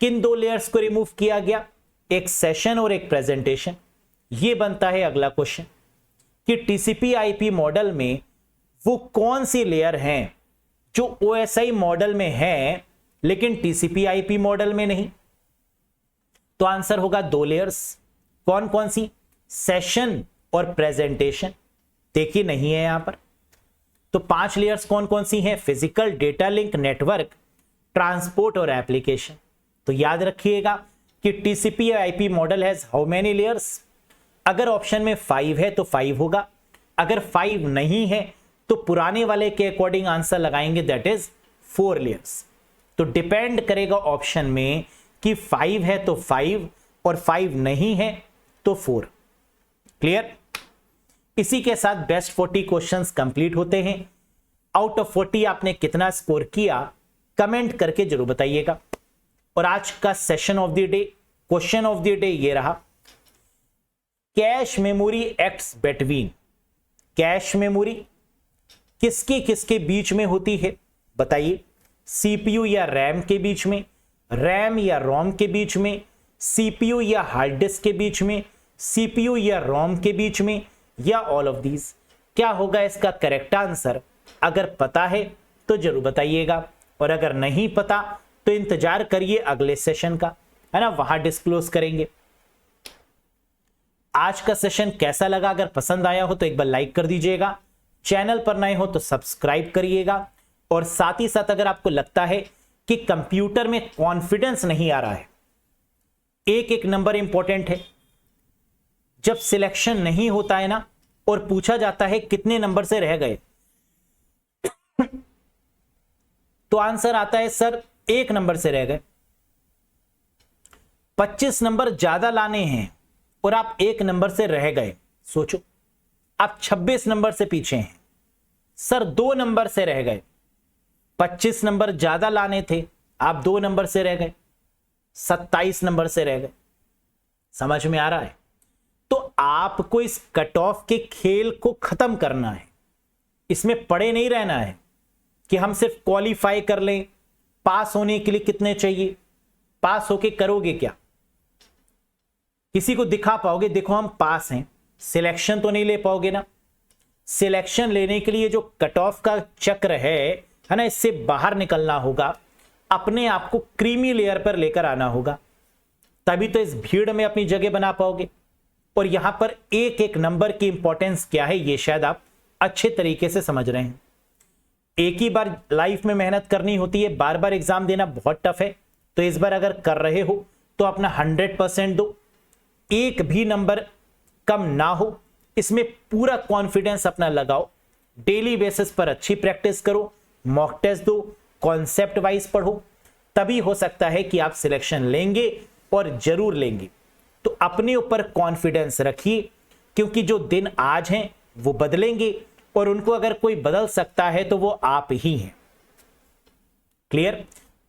A: किन 2 लेयर्स को रिमूव किया गया? एक सेशन और एक प्रेजेंटेशन। यह बनता है अगला क्वेश्चन कि TCP/IP मॉडल में वो कौन सी लेयर हैं जो OSI मॉडल में है लेकिन TCP/IP मॉडल में नहीं? तो आंसर होगा 2 लेयर्स। कौन कौन सी? सेशन और प्रेजेंटेशन। देखिए नहीं है यहां पर। तो 5 लेयर्स कौन कौन सी हैं? Physical, data link, network, transport और एप्लीकेशन। तो याद रखिएगा कि TCP/IP model has how many layers? अगर ऑप्शन में 5 है तो 5 होगा, अगर 5 नहीं है तो पुराने वाले के अकॉर्डिंग आंसर लगाएंगे, दैट इज 4 लेयर्स। तो डिपेंड करेगा ऑप्शन में कि 5 है तो 5 और 5 नहीं है तो 4। क्लियर? इसी के साथ बेस्ट 40 क्वेश्चंस कंप्लीट होते हैं। आउट ऑफ 40 आपने कितना स्कोर किया कमेंट करके जरूर बताइएगा। और आज का session of the day, question of the day ये रहा, cache memory acts between. Cache memory किसके किसके बीच में होती है बताइए? CPU या रैम के बीच में, रैम या रोम के बीच में, CPU या हार्ड डिस्क के बीच में, CPU या रोम के बीच में, या ऑल ऑफ दीज। क्या होगा इसका करेक्ट आंसर? अगर पता है तो जरूर बताइएगा, और अगर नहीं पता तो इंतजार करिए अगले सेशन का, है ना, वहां डिस्क्लोज करेंगे। आज का सेशन कैसा लगा? अगर पसंद आया हो तो एक बार लाइक कर दीजिएगा, चैनल पर नए हो तो सब्सक्राइब करिएगा, और साथ ही साथ अगर आपको लगता है कि कंप्यूटर में कॉन्फिडेंस नहीं आ रहा है, एक एक नंबर इंपॉर्टेंट है। जब सिलेक्शन नहीं होता है ना और पूछा जाता है कितने नंबर से रह गए, तो आंसर आता है सर 1 नंबर से रह गए। 25 नंबर ज्यादा लाने हैं और आप 1 नंबर से रह गए। सोचो, आप 26 नंबर से पीछे हैं, सर 2 नंबर से रह गए। 25 नंबर ज्यादा लाने थे, आप 2 नंबर से रह गए, 27 नंबर से रह गए। समझ में आ रहा है? तो आपको इस कट ऑफ के खेल को खत्म करना है। इसमें पड़े नहीं रहना है कि हम सिर्फ क्वालिफाई कर लें। पास होने के लिए कितने चाहिए? पास होके करोगे क्या? किसी को दिखा पाओगे देखो हम पास हैं? सिलेक्शन तो नहीं ले पाओगे ना। सिलेक्शन लेने के लिए जो कट ऑफ का चक्र है ना, इससे बाहर निकलना होगा, अपने आप को क्रीमी लेयर पर लेकर आना होगा, तभी तो इस भीड़ में अपनी जगह बना पाओगे। और यहां पर एक एक नंबर की इंपॉर्टेंस क्या है ये शायद आप अच्छे तरीके से समझ रहे हैं। एक ही बार लाइफ में मेहनत करनी होती है, बार बार एग्जाम देना बहुत टफ है। तो इस बार अगर कर रहे हो तो अपना 100% दो, एक भी नंबर कम ना हो, इसमें पूरा कॉन्फिडेंस अपना लगाओ, डेली बेसिस पर अच्छी प्रैक्टिस करो, मॉक टेस्ट दो, कॉन्सेप्ट वाइज पढ़ो, तभी हो सकता है कि आप सिलेक्शन लेंगे और जरूर लेंगे। तो अपने ऊपर कॉन्फिडेंस रखिए, क्योंकि जो दिन आज हैं वो बदलेंगे और उनको अगर कोई बदल सकता है तो वो आप ही हैं। क्लियर?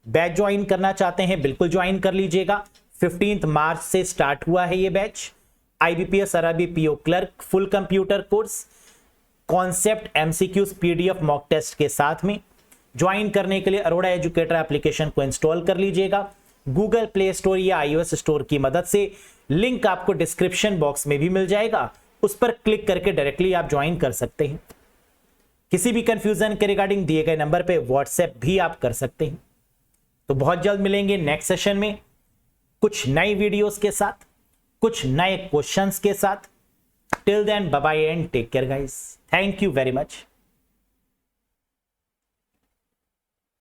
A: बैच ज्वाइन करना चाहते हैं बिल्कुल ज्वाइन कर लीजिएगा। 15 मार्च से स्टार्ट हुआ है ये batch. IBPS RRB PO clerk full computer course, concept, MCQs, PDF, mock test के साथ में। ज्वाइन करने के लिए अरोड़ा एजुकेटर एप्लीकेशन को इंस्टॉल कर लीजिएगा गूगल प्ले स्टोर या iOS स्टोर की मदद से। लिंक आपको डिस्क्रिप्शन बॉक्स में भी मिल जाएगा, उस पर क्लिक करके डायरेक्टली आप ज्वाइन कर सकते हैं। किसी भी कंफ्यूजन के रिगार्डिंग दिए गए नंबर पे व्हाट्सएप भी आप कर सकते हैं। तो बहुत जल्द मिलेंगे नेक्स्ट सेशन में कुछ नई वीडियोस के साथ, कुछ नए क्वेश्चंस के साथ। Till then bye bye and take care guys. Thank you very much.